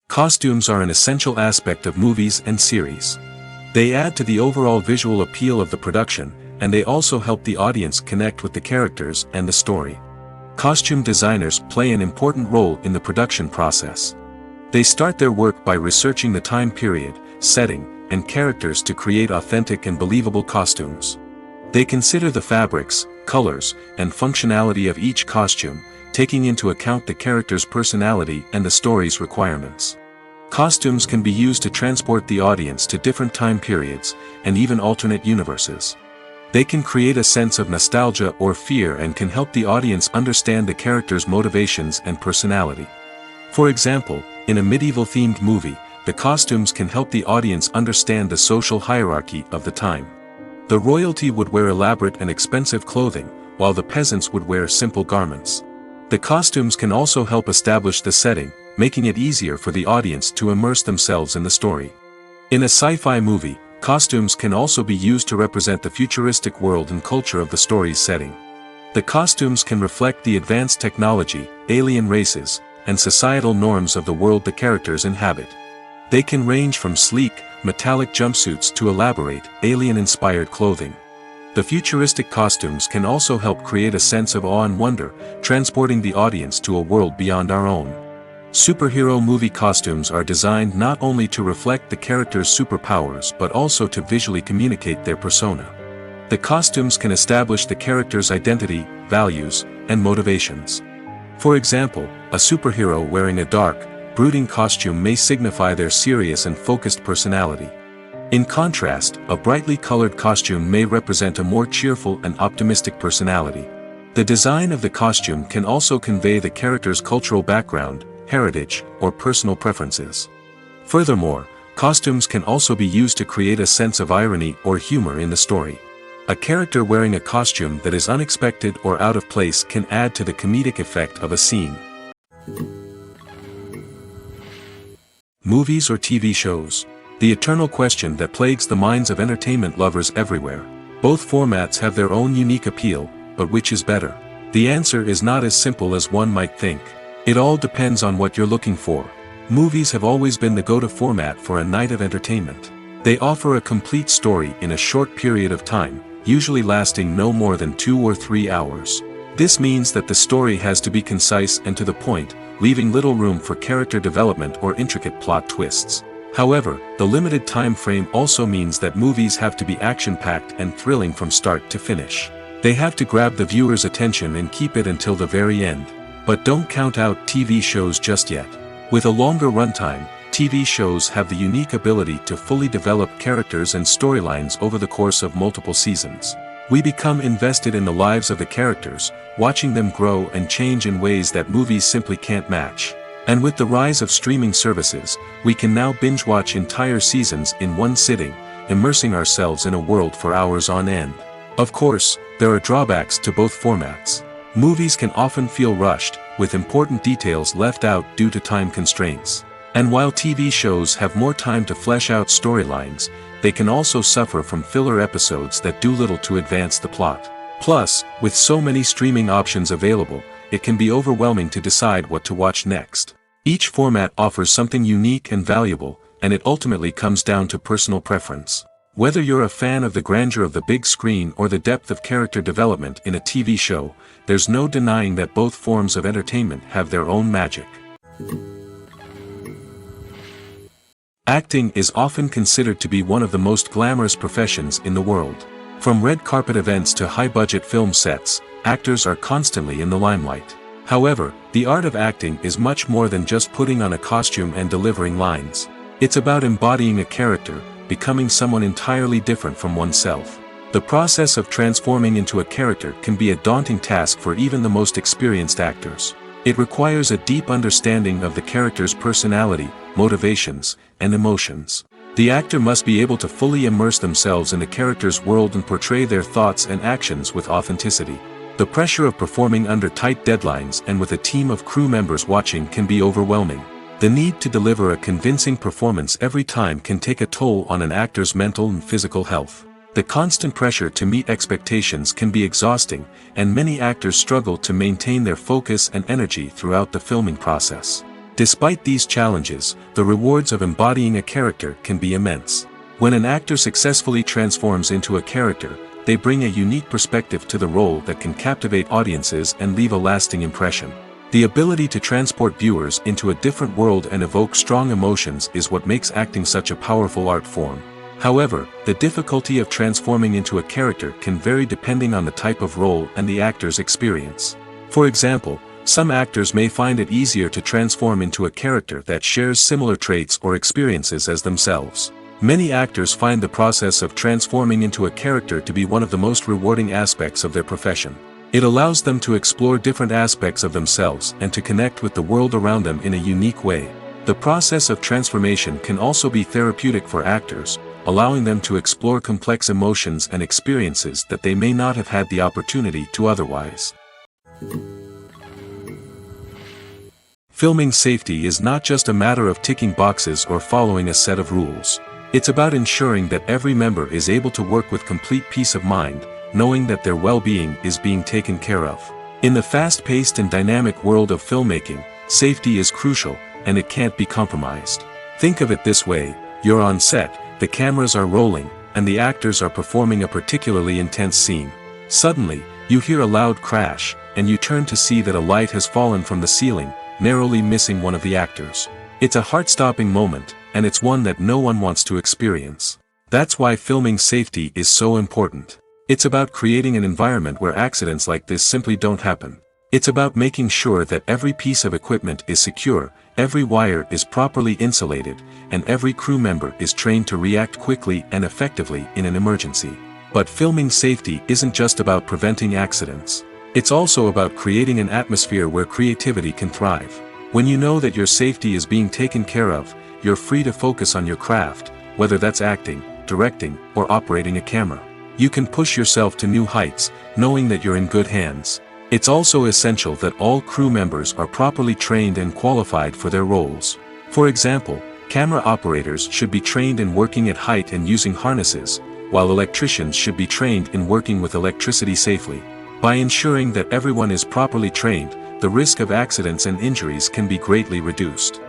S1: Costumes are an essential aspect of movies and series. They add to the overall visual appeal of the production, and they also help the audience connect with the characters and the story. Costume designers play an important role in the production process. They start their work by researching the time period, setting, and characters to create authentic and believable costumes. They consider the fabrics, colors, and functionality of each costume, taking into account the character's personality and the story's requirements. Costumes can be used to transport the audience to different time periods, and even alternate universes. They can create a sense of nostalgia or fear and can help the audience understand the character's motivations and personality. For example, in a medieval-themed movie, the costumes can help the audience understand the social hierarchy of the time. The royalty would wear elaborate and expensive clothing, while the peasants would wear simple garments. The costumes can also help establish the setting, making it easier for the audience to immerse themselves in the story. In a sci-fi movie, costumes can also be used to represent the futuristic world and culture of the story's setting. The costumes can reflect the advanced technology, alien races, and societal norms of the world the characters inhabit. They can range from sleek, metallic jumpsuits to elaborate, alien-inspired clothing. The futuristic costumes can also help create a sense of awe and wonder, transporting the audience to a world beyond our own. Superhero movie costumes are designed not only to reflect the character's superpowers but also to visually communicate their persona. The costumes can establish the character's identity, values, and motivations. For example, a superhero wearing a dark, brooding costume may signify their serious and focused personality. In contrast, a brightly colored costume may represent a more cheerful and optimistic personality. The design of the costume can also convey the character's cultural background, heritage, or personal preferences. Furthermore, costumes can also be used to create a sense of irony or humor in the story. A character wearing a costume that is unexpected or out of place can add to the comedic effect of a scene. Movies or TV shows? The eternal question that plagues the minds of entertainment lovers everywhere. Both formats have their own unique appeal, but which is better? The answer is not as simple as one might think. It all depends on what you're looking for. Movies have always been the go-to format for a night of entertainment. They offer a complete story in a short period of time, usually lasting no more than 2 or 3 hours. This means that the story has to be concise and to the point, leaving little room for character development or intricate plot twists. However, the limited time frame also means that movies have to be action-packed and thrilling from start to finish. They have to grab the viewer's attention and keep it until the very end. But don't count out TV shows just yet. With a longer runtime, TV shows have the unique ability to fully develop characters and storylines over the course of multiple seasons. We become invested in the lives of the characters, watching them grow and change in ways that movies simply can't match. And with the rise of streaming services, we can now binge-watch entire seasons in one sitting, immersing ourselves in a world for hours on end. Of course, there are drawbacks to both formats. Movies can often feel rushed, with important details left out due to time constraints. And while TV shows have more time to flesh out storylines, they can also suffer from filler episodes that do little to advance the plot. Plus, with so many streaming options available, it can be overwhelming to decide what to watch next. Each format offers something unique and valuable, and it ultimately comes down to personal preference. Whether you're a fan of the grandeur of the big screen or the depth of character development in a TV show, there's no denying that both forms of entertainment have their own magic. Acting is often considered to be one of the most glamorous professions in the world. From red carpet events to high-budget film sets, actors are constantly in the limelight. However, the art of acting is much more than just putting on a costume and delivering lines. It's about embodying a character, becoming someone entirely different from oneself. The process of transforming into a character can be a daunting task for even the most experienced actors. It requires a deep understanding of the character's personality, motivations, and emotions. The actor must be able to fully immerse themselves in the character's world and portray their thoughts and actions with authenticity. The pressure of performing under tight deadlines and with a team of crew members watching can be overwhelming. The need to deliver a convincing performance every time can take a toll on an actor's mental and physical health. The constant pressure to meet expectations can be exhausting, and many actors struggle to maintain their focus and energy throughout the filming process. Despite these challenges, the rewards of embodying a character can be immense. When an actor successfully transforms into a character, they bring a unique perspective to the role that can captivate audiences and leave a lasting impression. The ability to transport viewers into a different world and evoke strong emotions is what makes acting such a powerful art form. However, the difficulty of transforming into a character can vary depending on the type of role and the actor's experience. For example, some actors may find it easier to transform into a character that shares similar traits or experiences as themselves. Many actors find the process of transforming into a character to be one of the most rewarding aspects of their profession. It allows them to explore different aspects of themselves and to connect with the world around them in a unique way. The process of transformation can also be therapeutic for actors, allowing them to explore complex emotions and experiences that they may not have had the opportunity to otherwise. Filming safety is not just a matter of ticking boxes or following a set of rules. It's about ensuring that every member is able to work with complete peace of mind, knowing that their well-being is being taken care of. In the fast-paced and dynamic world of filmmaking, safety is crucial, and it can't be compromised. Think of it this way: you're on set, the cameras are rolling, and the actors are performing a particularly intense scene. Suddenly, you hear a loud crash, and you turn to see that a light has fallen from the ceiling, narrowly missing one of the actors. It's a heart-stopping moment, and it's one that no one wants to experience. That's why filming safety is so important. It's about creating an environment where accidents like this simply don't happen. It's about making sure that every piece of equipment is secure, every wire is properly insulated, and every crew member is trained to react quickly and effectively in an emergency. But filming safety isn't just about preventing accidents. It's also about creating an atmosphere where creativity can thrive. When you know that your safety is being taken care of, you're free to focus on your craft, whether that's acting, directing, or operating a camera. You can push yourself to new heights, knowing that you're in good hands. It's also essential that all crew members are properly trained and qualified for their roles. For example, camera operators should be trained in working at height and using harnesses, while electricians should be trained in working with electricity safely. By ensuring that everyone is properly trained, the risk of accidents and injuries can be greatly reduced.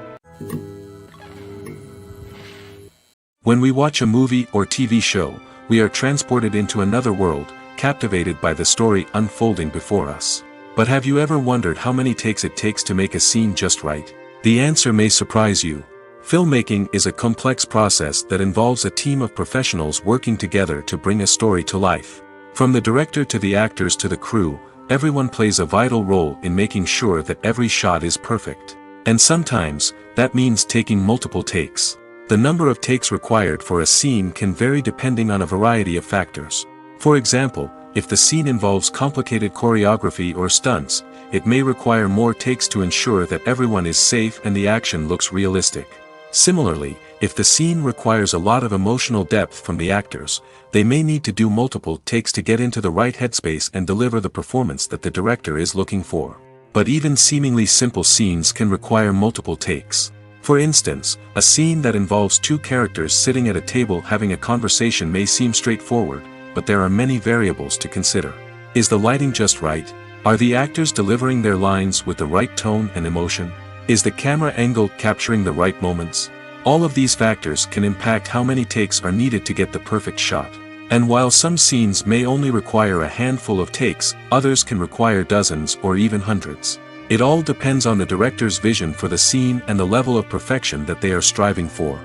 S1: When we watch a movie or TV show, we are transported into another world, captivated by the story unfolding before us. But have you ever wondered how many takes it takes to make a scene just right? The answer may surprise you. Filmmaking is a complex process that involves a team of professionals working together to bring a story to life. From the director to the actors to the crew, everyone plays a vital role in making sure that every shot is perfect. And sometimes, that means taking multiple takes. The number of takes required for a scene can vary depending on a variety of factors. For example, if the scene involves complicated choreography or stunts, it may require more takes to ensure that everyone is safe and the action looks realistic. Similarly, if the scene requires a lot of emotional depth from the actors, they may need to do multiple takes to get into the right headspace and deliver the performance that the director is looking for. But even seemingly simple scenes can require multiple takes. For instance, a scene that involves two characters sitting at a table having a conversation may seem straightforward, but there are many variables to consider. Is the lighting just right? Are the actors delivering their lines with the right tone and emotion? Is the camera angle capturing the right moments? All of these factors can impact how many takes are needed to get the perfect shot. And while some scenes may only require a handful of takes, others can require dozens or even hundreds. It all depends on the director's vision for the scene and the level of perfection that they are striving for.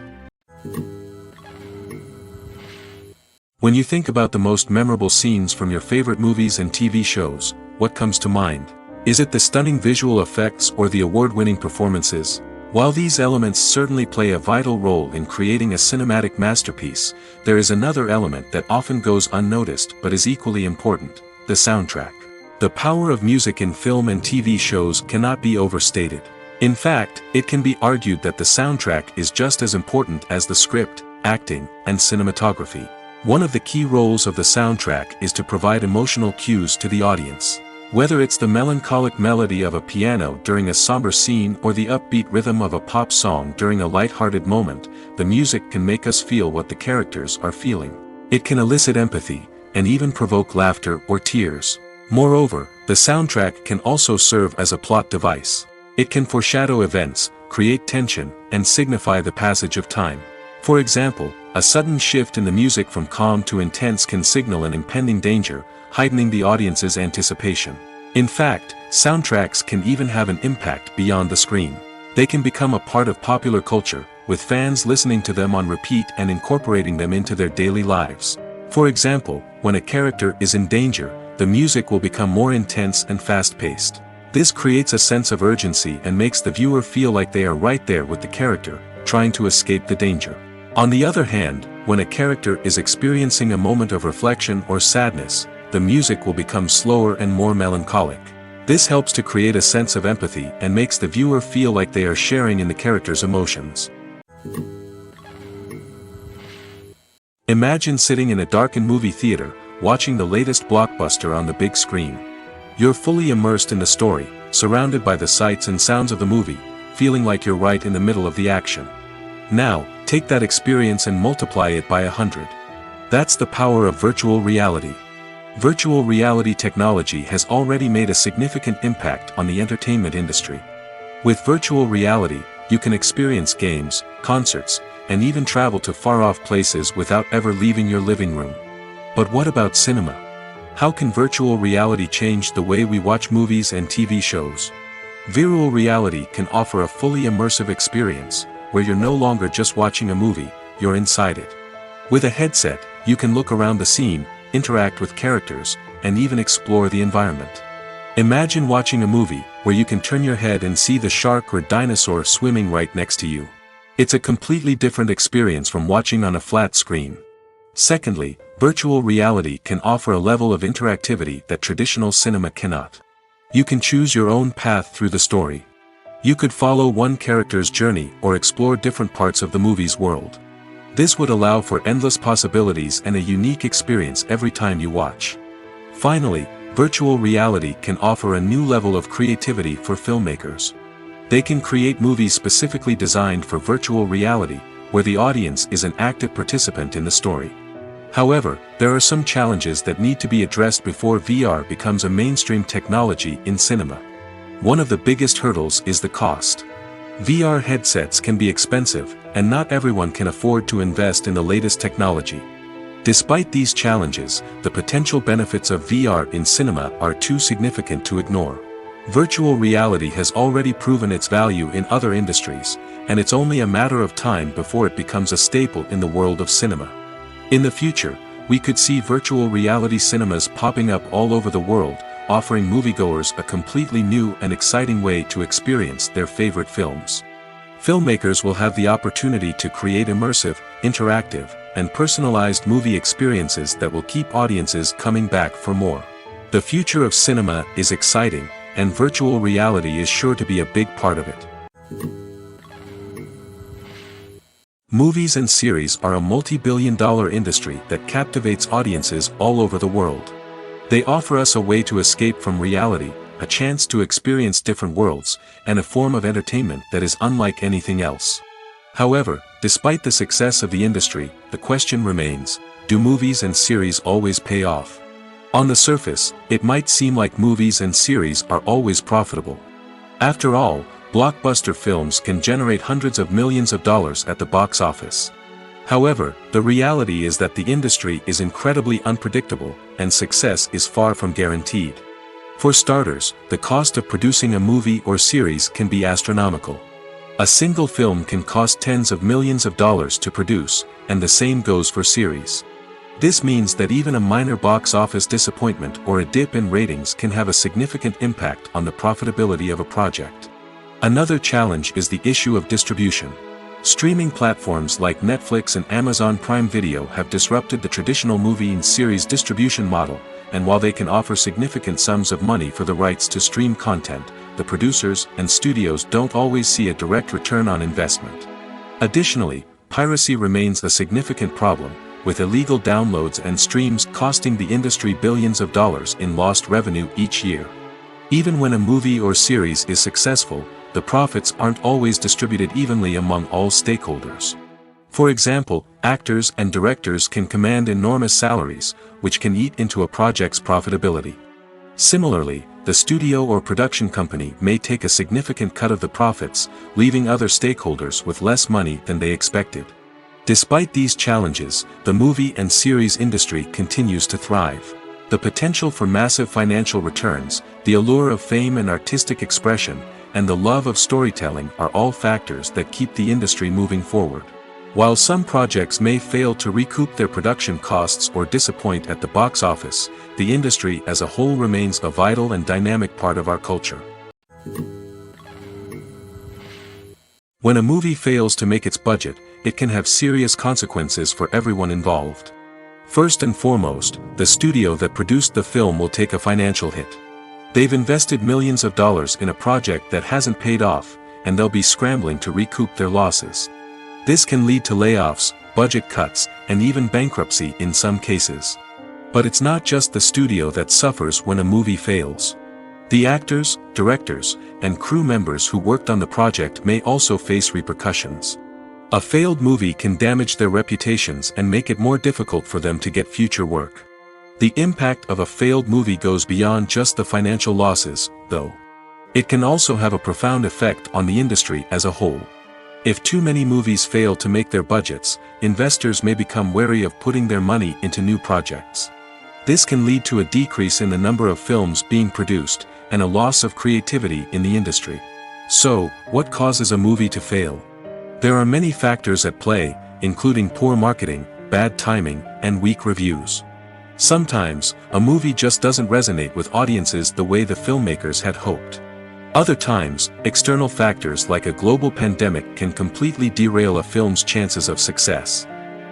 S1: When you think about the most memorable scenes from your favorite movies and TV shows, what comes to mind? Is it the stunning visual effects or the award-winning performances? While these elements certainly play a vital role in creating a cinematic masterpiece, there is another element that often goes unnoticed but is equally important: the soundtrack. The power of music in film and TV shows cannot be overstated. In fact, it can be argued that the soundtrack is just as important as the script, acting, and cinematography. One of the key roles of the soundtrack is to provide emotional cues to the audience. Whether it's the melancholic melody of a piano during a somber scene or the upbeat rhythm of a pop song during a light-hearted moment, the music can make us feel what the characters are feeling. It can elicit empathy, and even provoke laughter or tears. Moreover, the soundtrack can also serve as a plot device. It can foreshadow events, create tension, and signify the passage of time. For example, a sudden shift in the music from calm to intense can signal an impending danger, heightening the audience's anticipation. In fact, soundtracks can even have an impact beyond the screen. They can become a part of popular culture, with fans listening to them on repeat and incorporating them into their daily lives. For example, when a character is in danger, the music will become more intense and fast-paced. This creates a sense of urgency and makes the viewer feel like they are right there with the character, trying to escape the danger. On the other hand, when a character is experiencing a moment of reflection or sadness, the music will become slower and more melancholic. This helps to create a sense of empathy and makes the viewer feel like they are sharing in the character's emotions. Imagine sitting in a darkened movie theater, watching the latest blockbuster on the big screen. You're fully immersed in the story, surrounded by the sights and sounds of the movie, feeling like you're right in the middle of the action. Now, take that experience and multiply it by 100. That's the power of virtual reality. Virtual reality technology has already made a significant impact on the entertainment industry. With virtual reality, you can experience games, concerts, and even travel to far-off places without ever leaving your living room. But what about cinema? How can virtual reality change the way we watch movies and TV shows? Virtual reality can offer a fully immersive experience, where you're no longer just watching a movie, you're inside it. With a headset, you can look around the scene, interact with characters, and even explore the environment. Imagine watching a movie where you can turn your head and see the shark or dinosaur swimming right next to you. It's a completely different experience from watching on a flat screen. Secondly, virtual reality can offer a level of interactivity that traditional cinema cannot. You can choose your own path through the story. You could follow one character's journey or explore different parts of the movie's world. This would allow for endless possibilities and a unique experience every time you watch. Finally, virtual reality can offer a new level of creativity for filmmakers. They can create movies specifically designed for virtual reality, where the audience is an active participant in the story. However, there are some challenges that need to be addressed before VR becomes a mainstream technology in cinema. One of the biggest hurdles is the cost. VR headsets can be expensive, and not everyone can afford to invest in the latest technology. Despite these challenges, the potential benefits of VR in cinema are too significant to ignore. Virtual reality has already proven its value in other industries, and it's only a matter of time before it becomes a staple in the world of cinema. In the future, we could see virtual reality cinemas popping up all over the world, offering moviegoers a completely new and exciting way to experience their favorite films. Filmmakers will have the opportunity to create immersive, interactive, and personalized movie experiences that will keep audiences coming back for more. The future of cinema is exciting, and virtual reality is sure to be a big part of it. Movies and series are a multi-billion-dollar industry that captivates audiences all over the world. They offer us a way to escape from reality, a chance to experience different worlds, and a form of entertainment that is unlike anything else. However, despite the success of the industry, the question remains, do movies and series always pay off? On the surface, it might seem like movies and series are always profitable. After all, blockbuster films can generate hundreds of millions of dollars at the box office. However, the reality is that the industry is incredibly unpredictable, and success is far from guaranteed. For starters, the cost of producing a movie or series can be astronomical. A single film can cost tens of millions of dollars to produce, and the same goes for series. This means that even a minor box office disappointment or a dip in ratings can have a significant impact on the profitability of a project. Another challenge is the issue of distribution. Streaming platforms like Netflix and Amazon Prime Video have disrupted the traditional movie and series distribution model, and while they can offer significant sums of money for the rights to stream content, the producers and studios don't always see a direct return on investment. Additionally, piracy remains a significant problem, with illegal downloads and streams costing the industry billions of dollars in lost revenue each year. Even when a movie or series is successful, the profits aren't always distributed evenly among all stakeholders. For example, actors and directors can command enormous salaries, which can eat into a project's profitability. Similarly, the studio or production company may take a significant cut of the profits, leaving other stakeholders with less money than they expected. Despite these challenges, the movie and series industry continues to thrive. The potential for massive financial returns, the allure of fame and artistic expression, and the love of storytelling are all factors that keep the industry moving forward. While some projects may fail to recoup their production costs or disappoint at the box office, the industry as a whole remains a vital and dynamic part of our culture. When a movie fails to make its budget, it can have serious consequences for everyone involved. First and foremost, the studio that produced the film will take a financial hit. They've invested millions of dollars in a project that hasn't paid off, and they'll be scrambling to recoup their losses. This can lead to layoffs, budget cuts, and even bankruptcy in some cases. But it's not just the studio that suffers when a movie fails. The actors, directors, and crew members who worked on the project may also face repercussions. A failed movie can damage their reputations and make it more difficult for them to get future work. The impact of a failed movie goes beyond just the financial losses, though. It can also have a profound effect on the industry as a whole. If too many movies fail to make their budgets, investors may become wary of putting their money into new projects. This can lead to a decrease in the number of films being produced, and a loss of creativity in the industry. So, what causes a movie to fail? There are many factors at play, including poor marketing, bad timing, and weak reviews. Sometimes, a movie just doesn't resonate with audiences the way the filmmakers had hoped. Other times, external factors like a global pandemic can completely derail a film's chances of success.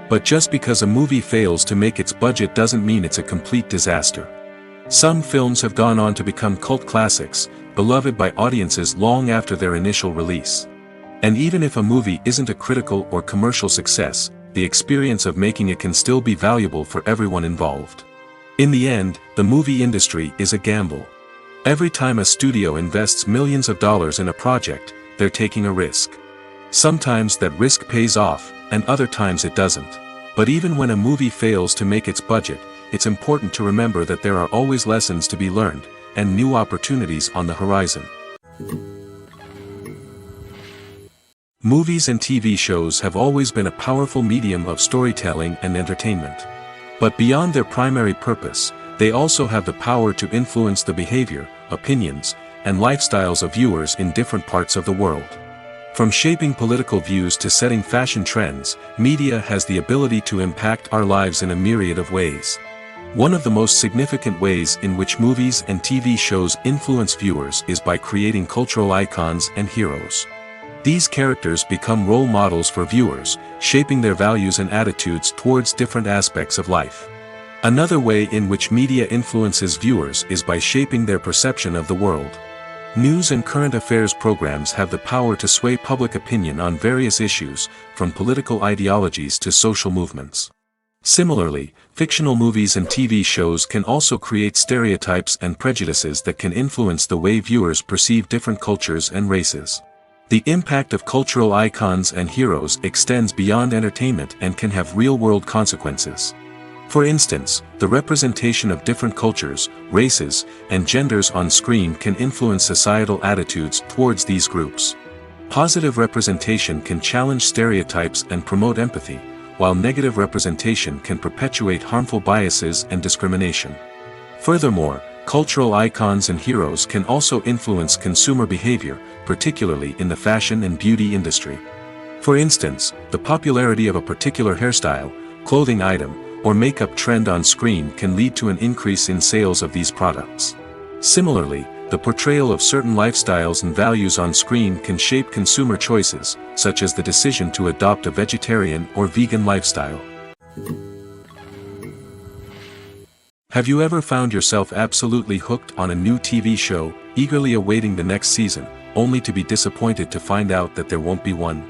S1: But just because a movie fails to make its budget doesn't mean it's a complete disaster. Some films have gone on to become cult classics, beloved by audiences long after their initial release. And even if a movie isn't a critical or commercial success, the experience of making it can still be valuable for everyone involved. In the end, the movie industry is a gamble. Every time a studio invests millions of dollars in a project, they're taking a risk. Sometimes that risk pays off, and other times it doesn't. But even when a movie fails to make its budget, it's important to remember that there are always lessons to be learned, and new opportunities on the horizon. Movies and TV shows have always been a powerful medium of storytelling and entertainment. But beyond their primary purpose, they also have the power to influence the behavior, opinions, and lifestyles of viewers in different parts of the world. From shaping political views to setting fashion trends, media has the ability to impact our lives in a myriad of ways. One of the most significant ways in which movies and TV shows influence viewers is by creating cultural icons and heroes. These characters become role models for viewers, shaping their values and attitudes towards different aspects of life. Another way in which media influences viewers is by shaping their perception of the world. News and current affairs programs have the power to sway public opinion on various issues, from political ideologies to social movements. Similarly, fictional movies and TV shows can also create stereotypes and prejudices that can influence the way viewers perceive different cultures and races. The impact of cultural icons and heroes extends beyond entertainment and can have real-world consequences. For instance, the representation of different cultures, races, and genders on screen can influence societal attitudes towards these groups. Positive representation can challenge stereotypes and promote empathy, while negative representation can perpetuate harmful biases and discrimination. Furthermore, cultural icons and heroes can also influence consumer behavior, particularly in the fashion and beauty industry. For instance, the popularity of a particular hairstyle, clothing item, or makeup trend on screen can lead to an increase in sales of these products. Similarly, the portrayal of certain lifestyles and values on screen can shape consumer choices, such as the decision to adopt a vegetarian or vegan lifestyle. Have you ever found yourself absolutely hooked on a new TV show, eagerly awaiting the next season, only to be disappointed to find out that there won't be one?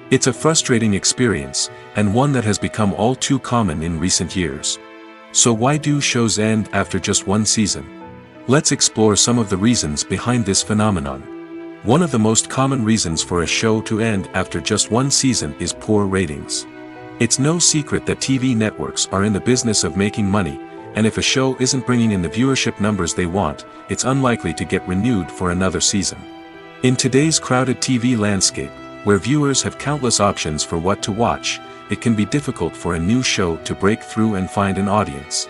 S1: It's a frustrating experience, and one that has become all too common in recent years. So why do shows end after just one season? Let's explore some of the reasons behind this phenomenon. One of the most common reasons for a show to end after just one season is poor ratings. It's no secret that TV networks are in the business of making money, and if a show isn't bringing in the viewership numbers they want, it's unlikely to get renewed for another season. In today's crowded TV landscape, where viewers have countless options for what to watch, it can be difficult for a new show to break through and find an audience.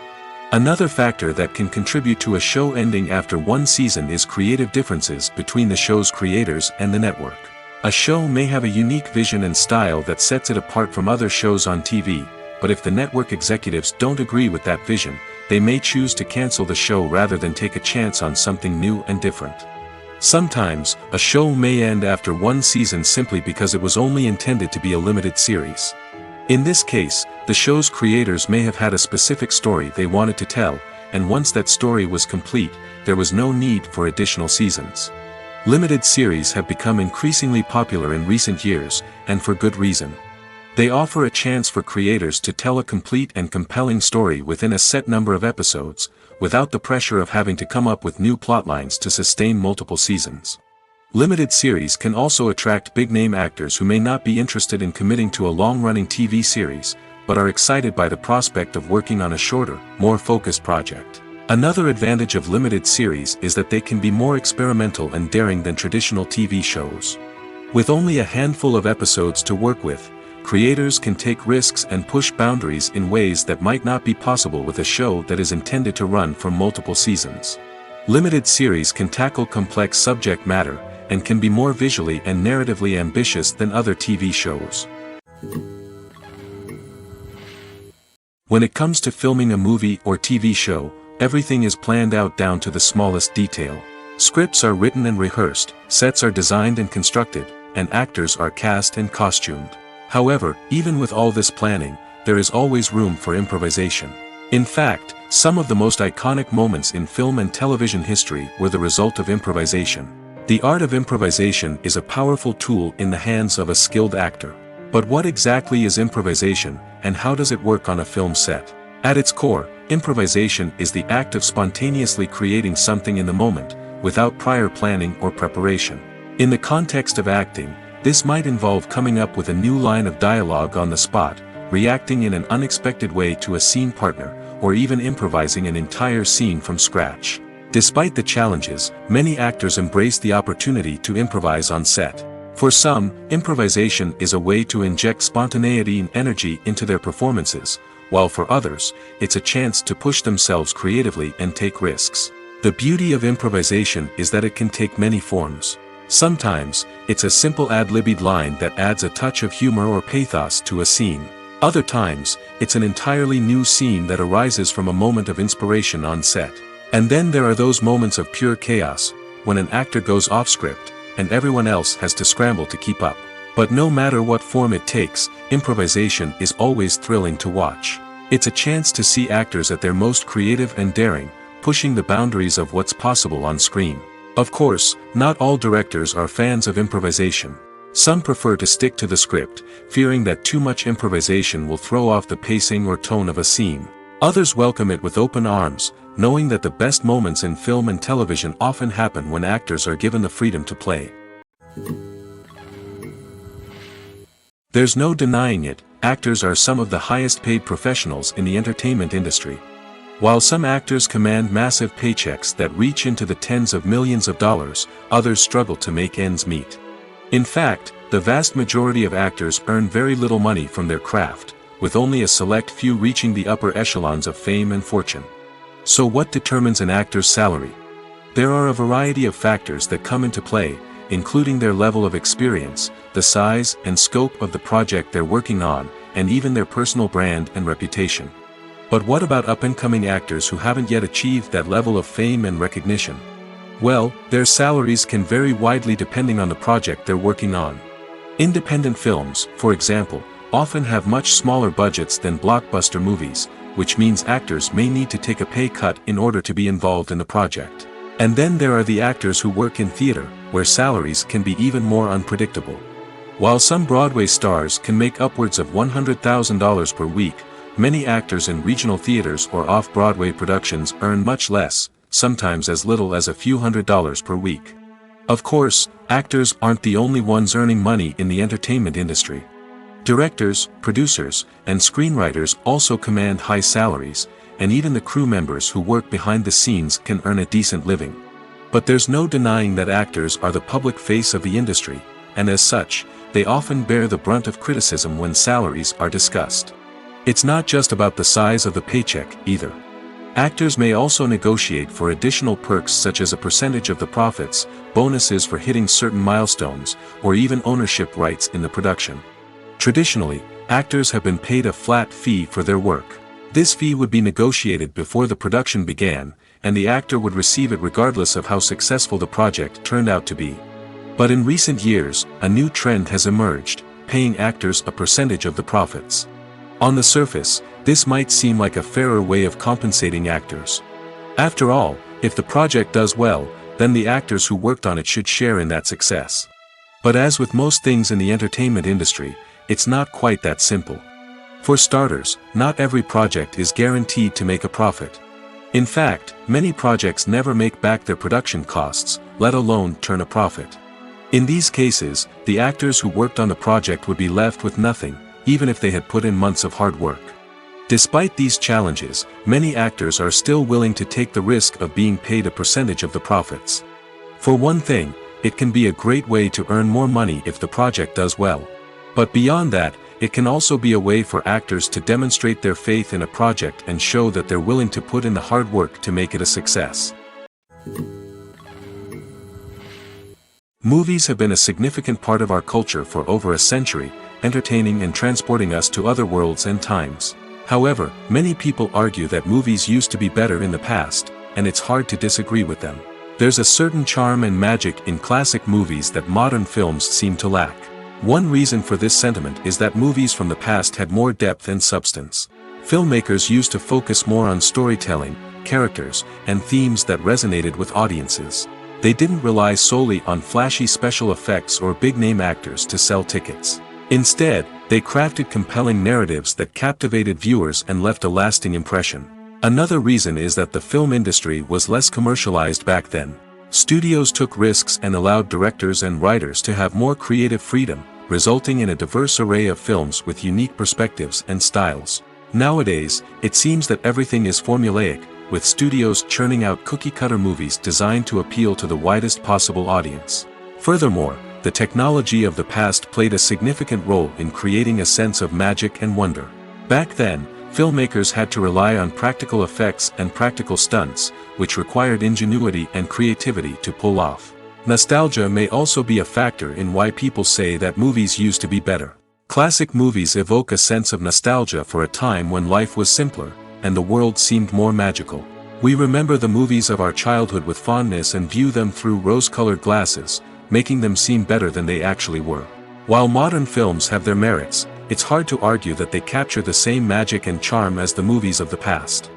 S1: Another factor that can contribute to a show ending after one season is creative differences between the show's creators and the network. A show may have a unique vision and style that sets it apart from other shows on TV, but if the network executives don't agree with that vision, they may choose to cancel the show rather than take a chance on something new and different. Sometimes, a show may end after one season simply because it was only intended to be a limited series. In this case, the show's creators may have had a specific story they wanted to tell, and once that story was complete, there was no need for additional seasons. Limited series have become increasingly popular in recent years, and for good reason. They offer a chance for creators to tell a complete and compelling story within a set number of episodes, without the pressure of having to come up with new plotlines to sustain multiple seasons. Limited series can also attract big-name actors who may not be interested in committing to a long-running TV series, but are excited by the prospect of working on a shorter, more focused project. Another advantage of limited series is that they can be more experimental and daring than traditional TV shows. With only a handful of episodes to work with, creators can take risks and push boundaries in ways that might not be possible with a show that is intended to run for multiple seasons. Limited series can tackle complex subject matter, and can be more visually and narratively ambitious than other TV shows. When it comes to filming a movie or TV show, everything is planned out down to the smallest detail. Scripts are written and rehearsed, sets are designed and constructed, and actors are cast and costumed. However, even with all this planning, there is always room for improvisation. In fact, some of the most iconic moments in film and television history were the result of improvisation. The art of improvisation is a powerful tool in the hands of a skilled actor. But what exactly is improvisation, and how does it work on a film set? At its core, improvisation is the act of spontaneously creating something in the moment, without prior planning or preparation. In the context of acting, this might involve coming up with a new line of dialogue on the spot, reacting in an unexpected way to a scene partner, or even improvising an entire scene from scratch. Despite the challenges, many actors embrace the opportunity to improvise on set. For some, improvisation is a way to inject spontaneity and energy into their performances, while for others, it's a chance to push themselves creatively and take risks. The beauty of improvisation is that it can take many forms. Sometimes, it's a simple ad-libbed line that adds a touch of humor or pathos to a scene. Other times, it's an entirely new scene that arises from a moment of inspiration on set. And then there are those moments of pure chaos, when an actor goes off script, and everyone else has to scramble to keep up. But no matter what form it takes, improvisation is always thrilling to watch. It's a chance to see actors at their most creative and daring, pushing the boundaries of what's possible on screen. Of course, not all directors are fans of improvisation. Some prefer to stick to the script, fearing that too much improvisation will throw off the pacing or tone of a scene. Others welcome it with open arms, knowing that the best moments in film and television often happen when actors are given the freedom to play. There's no denying it, actors are some of the highest paid professionals in the entertainment industry. While some actors command massive paychecks that reach into the tens of millions of dollars, others struggle to make ends meet. In fact, the vast majority of actors earn very little money from their craft, with only a select few reaching the upper echelons of fame and fortune. So what determines an actor's salary? There are a variety of factors that come into play, including their level of experience, the size and scope of the project they're working on, and even their personal brand and reputation. But what about up-and-coming actors who haven't yet achieved that level of fame and recognition? Well, their salaries can vary widely depending on the project they're working on. Independent films, for example, often have much smaller budgets than blockbuster movies, which means actors may need to take a pay cut in order to be involved in the project. And then there are the actors who work in theater, where salaries can be even more unpredictable. While some Broadway stars can make upwards of $100,000 per week, many actors in regional theaters or off-Broadway productions earn much less, sometimes as little as a few $100s per week. Of course, actors aren't the only ones earning money in the entertainment industry. Directors, producers, and screenwriters also command high salaries, and even the crew members who work behind the scenes can earn a decent living. But there's no denying that actors are the public face of the industry, and as such, they often bear the brunt of criticism when salaries are discussed. It's not just about the size of the paycheck, either. Actors may also negotiate for additional perks such as a percentage of the profits, bonuses for hitting certain milestones, or even ownership rights in the production. Traditionally, actors have been paid a flat fee for their work. This fee would be negotiated before the production began, and the actor would receive it regardless of how successful the project turned out to be. But in recent years, a new trend has emerged, paying actors a percentage of the profits. On the surface, this might seem like a fairer way of compensating actors. After all, if the project does well, then the actors who worked on it should share in that success. But as with most things in the entertainment industry, it's not quite that simple. For starters, not every project is guaranteed to make a profit. In fact, many projects never make back their production costs, let alone turn a profit. In these cases, the actors who worked on the project would be left with nothing, even if they had put in months of hard work. Despite these challenges, many actors are still willing to take the risk of being paid a percentage of the profits. For one thing, it can be a great way to earn more money if the project does well. But beyond that, it can also be a way for actors to demonstrate their faith in a project and show that they're willing to put in the hard work to make it a success. Movies have been a significant part of our culture for over a century, entertaining and transporting us to other worlds and times. However, many people argue that movies used to be better in the past, and it's hard to disagree with them. There's a certain charm and magic in classic movies that modern films seem to lack. One reason for this sentiment is that movies from the past had more depth and substance. Filmmakers used to focus more on storytelling, characters, and themes that resonated with audiences. They didn't rely solely on flashy special effects or big-name actors to sell tickets. Instead, they crafted compelling narratives that captivated viewers and left a lasting impression. Another reason is that the film industry was less commercialized back then. Studios took risks and allowed directors and writers to have more creative freedom, resulting in a diverse array of films with unique perspectives and styles. Nowadays, it seems that everything is formulaic, with studios churning out cookie-cutter movies designed to appeal to the widest possible audience. Furthermore, the technology of the past played a significant role in creating a sense of magic and wonder. Back then, filmmakers had to rely on practical effects and practical stunts, which required ingenuity and creativity to pull off. Nostalgia may also be a factor in why people say that movies used to be better. Classic movies evoke a sense of nostalgia for a time when life was simpler, and the world seemed more magical. We remember the movies of our childhood with fondness and view them through rose-colored glasses, making them seem better than they actually were. While modern films have their merits, it's hard to argue that they capture the same magic and charm as the movies of the past.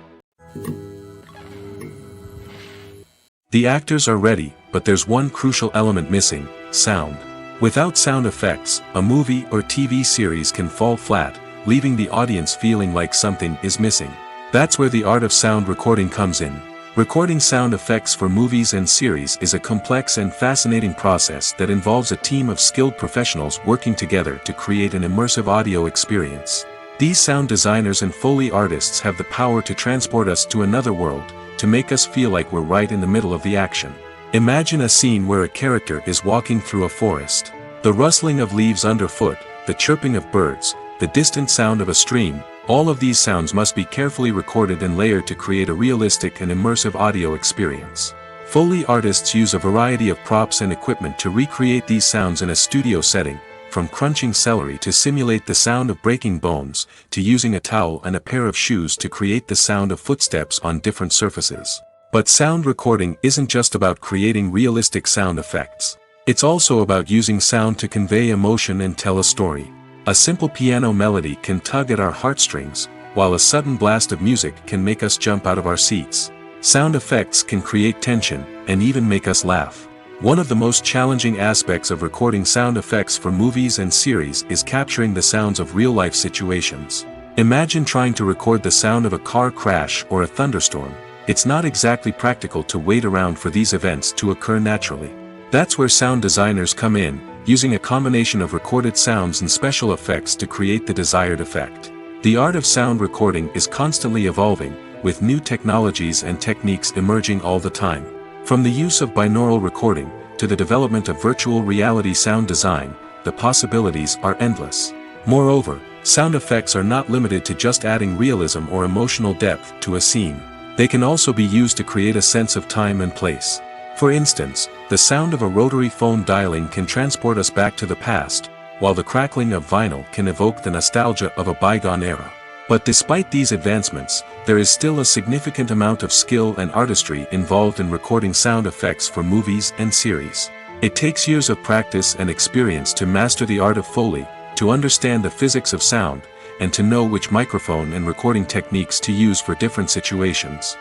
S1: The actors are ready, but there's one crucial element missing: sound. Without sound effects, a movie or TV series can fall flat, leaving the audience feeling like something is missing. That's where the art of sound recording comes in. Recording sound effects for movies and series is a complex and fascinating process that involves a team of skilled professionals working together to create an immersive audio experience. These sound designers and Foley artists have the power to transport us to another world, to make us feel like we're right in the middle of the action. Imagine a scene where a character is walking through a forest. The rustling of leaves underfoot, the chirping of birds, the distant sound of a stream, all of these sounds must be carefully recorded and layered to create a realistic and immersive audio experience. Foley artists use a variety of props and equipment to recreate these sounds in a studio setting, from crunching celery to simulate the sound of breaking bones, to using a towel and a pair of shoes to create the sound of footsteps on different surfaces. But sound recording isn't just about creating realistic sound effects. It's also about using sound to convey emotion and tell a story. A simple piano melody can tug at our heartstrings, while a sudden blast of music can make us jump out of our seats. Sound effects can create tension, and even make us laugh. One of the most challenging aspects of recording sound effects for movies and series is capturing the sounds of real-life situations. Imagine trying to record the sound of a car crash or a thunderstorm. It's not exactly practical to wait around for these events to occur naturally. That's where sound designers come in, using a combination of recorded sounds and special effects to create the desired effect. The art of sound recording is constantly evolving, with new technologies and techniques emerging all the time. From the use of binaural recording, to the development of virtual reality sound design, the possibilities are endless. Moreover, sound effects are not limited to just adding realism or emotional depth to a scene. They can also be used to create a sense of time and place. For instance, the sound of a rotary phone dialing can transport us back to the past, while the crackling of vinyl can evoke the nostalgia of a bygone era. But despite these advancements, there is still a significant amount of skill and artistry involved in recording sound effects for movies and series. It takes years of practice and experience to master the art of Foley, to understand the physics of sound, and to know which microphone and recording techniques to use for different situations.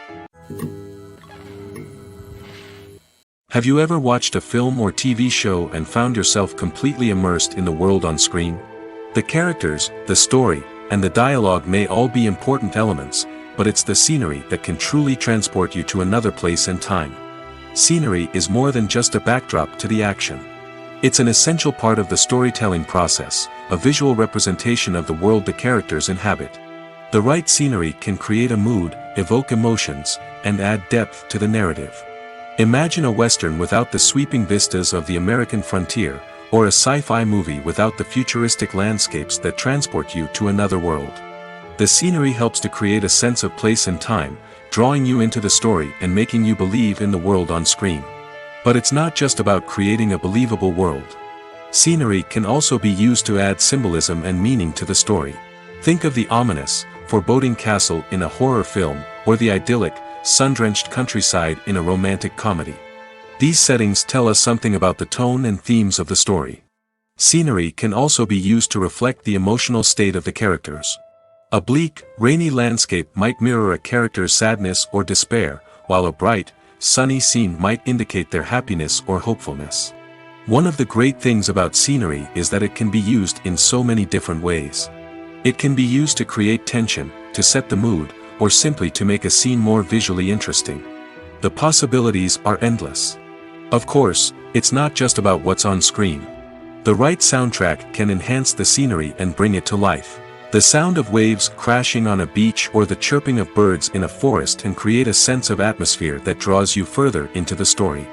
S1: Have you ever watched a film or TV show and found yourself completely immersed in the world on screen? The characters, the story, and the dialogue may all be important elements, but it's the scenery that can truly transport you to another place and time. Scenery is more than just a backdrop to the action. It's an essential part of the storytelling process, a visual representation of the world the characters inhabit. The right scenery can create a mood, evoke emotions, and add depth to the narrative. Imagine a Western without the sweeping vistas of the American frontier, or a sci-fi movie without the futuristic landscapes that transport you to another world. The scenery helps to create a sense of place and time, drawing you into the story and making you believe in the world on screen. But it's not just about creating a believable world. Scenery can also be used to add symbolism and meaning to the story. Think of the ominous, foreboding castle in a horror film, or the idyllic, sun-drenched countryside in a romantic comedy. These settings tell us something about the tone and themes of the story. Scenery can also be used to reflect the emotional state of the characters. A bleak, rainy landscape might mirror a character's sadness or despair, while a bright, sunny scene might indicate their happiness or hopefulness. One of the great things about scenery is that it can be used in so many different ways. It can be used to create tension, to set the mood, or simply to make a scene more visually interesting. The possibilities are endless. Of course, it's not just about what's on screen. The right soundtrack can enhance the scenery and bring it to life. The sound of waves crashing on a beach or the chirping of birds in a forest can create a sense of atmosphere that draws you further into the story.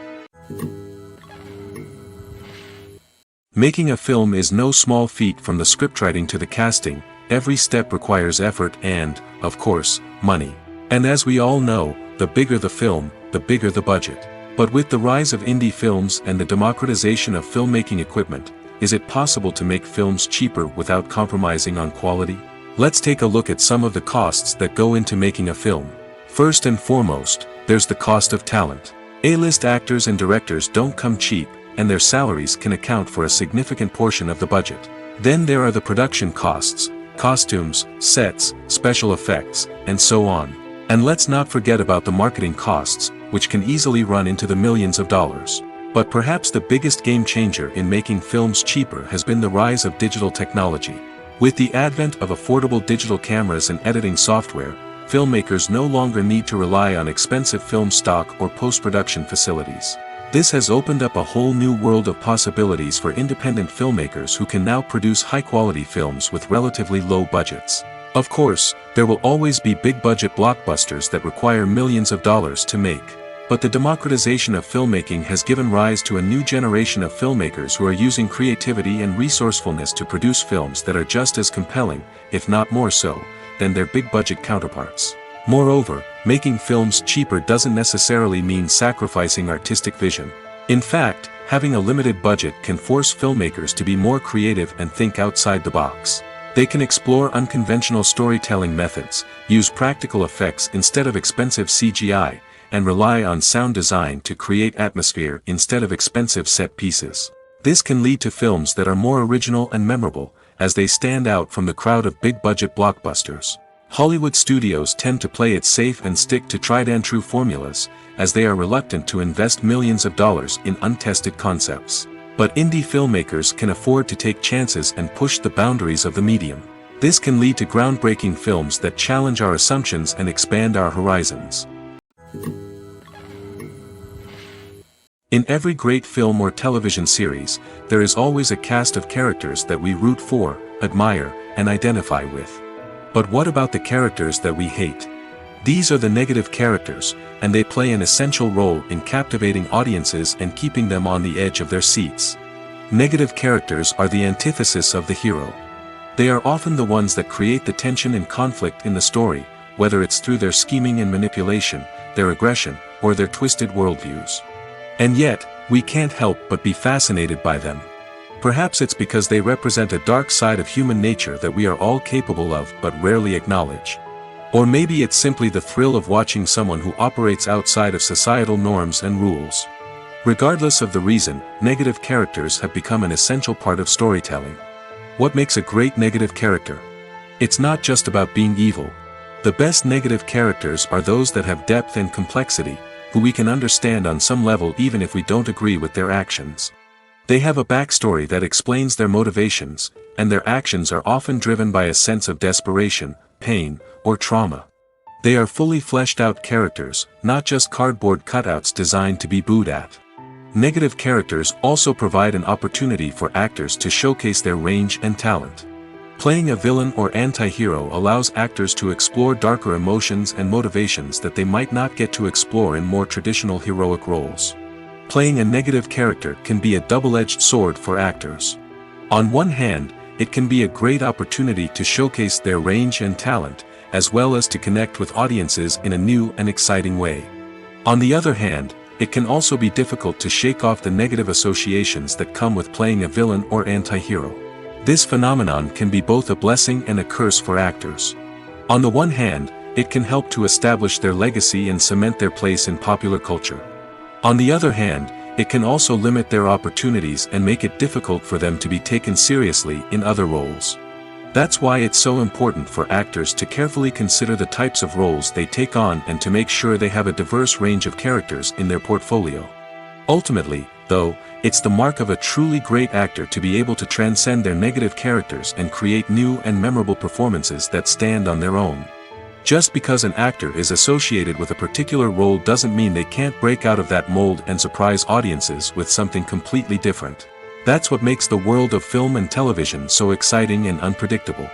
S1: Making a film is no small feat. From the scriptwriting to the casting, every step requires effort and, of course, money. And as we all know, the bigger the film, the bigger the budget. But with the rise of indie films and the democratization of filmmaking equipment, is it possible to make films cheaper without compromising on quality? Let's take a look at some of the costs that go into making a film. First and foremost, there's the cost of talent. A-list actors and directors don't come cheap, and their salaries can account for a significant portion of the budget. Then there are the production costs, costumes, sets, special effects, and so on. And let's not forget about the marketing costs, which can easily run into the millions of dollars. But perhaps the biggest game changer in making films cheaper has been the rise of digital technology. With the advent of affordable digital cameras and editing software, filmmakers no longer need to rely on expensive film stock or post-production facilities. This has opened up a whole new world of possibilities for independent filmmakers who can now produce high-quality films with relatively low budgets. Of course, there will always be big-budget blockbusters that require millions of dollars to make. But the democratization of filmmaking has given rise to a new generation of filmmakers who are using creativity and resourcefulness to produce films that are just as compelling, if not more so, than their big-budget counterparts. Moreover, making films cheaper doesn't necessarily mean sacrificing artistic vision. In fact, having a limited budget can force filmmakers to be more creative and think outside the box. They can explore unconventional storytelling methods, use practical effects instead of expensive CGI, and rely on sound design to create atmosphere instead of expensive set pieces. This can lead to films that are more original and memorable, as they stand out from the crowd of big-budget blockbusters. Hollywood studios tend to play it safe and stick to tried-and-true formulas, as they are reluctant to invest millions of dollars in untested concepts. But indie filmmakers can afford to take chances and push the boundaries of the medium. This can lead to groundbreaking films that challenge our assumptions and expand our horizons. In every great film or television series, there is always a cast of characters that we root for, admire, and identify with. But what about the characters that we hate? These are the negative characters, and they play an essential role in captivating audiences and keeping them on the edge of their seats. Negative characters are the antithesis of the hero. They are often the ones that create the tension and conflict in the story, whether it's through their scheming and manipulation, their aggression, or their twisted worldviews. And yet, we can't help but be fascinated by them. Perhaps it's because they represent a dark side of human nature that we are all capable of but rarely acknowledge. Or maybe it's simply the thrill of watching someone who operates outside of societal norms and rules. Regardless of the reason, negative characters have become an essential part of storytelling. What makes a great negative character? It's not just about being evil. The best negative characters are those that have depth and complexity, who we can understand on some level even if we don't agree with their actions. They have a backstory that explains their motivations, and their actions are often driven by a sense of desperation, pain, or trauma. They are fully fleshed out characters, not just cardboard cutouts designed to be booed at. Negative characters also provide an opportunity for actors to showcase their range and talent. Playing a villain or anti-hero allows actors to explore darker emotions and motivations that they might not get to explore in more traditional heroic roles. Playing a negative character can be a double-edged sword for actors. On one hand, it can be a great opportunity to showcase their range and talent, as well as to connect with audiences in a new and exciting way. On the other hand, it can also be difficult to shake off the negative associations that come with playing a villain or anti-hero. This phenomenon can be both a blessing and a curse for actors. On the one hand, it can help to establish their legacy and cement their place in popular culture. On the other hand, it can also limit their opportunities and make it difficult for them to be taken seriously in other roles. That's why it's so important for actors to carefully consider the types of roles they take on and to make sure they have a diverse range of characters in their portfolio. Ultimately, though, it's the mark of a truly great actor to be able to transcend their negative characters and create new and memorable performances that stand on their own. Just because an actor is associated with a particular role doesn't mean they can't break out of that mold and surprise audiences with something completely different. That's what makes the world of film and television so exciting and unpredictable.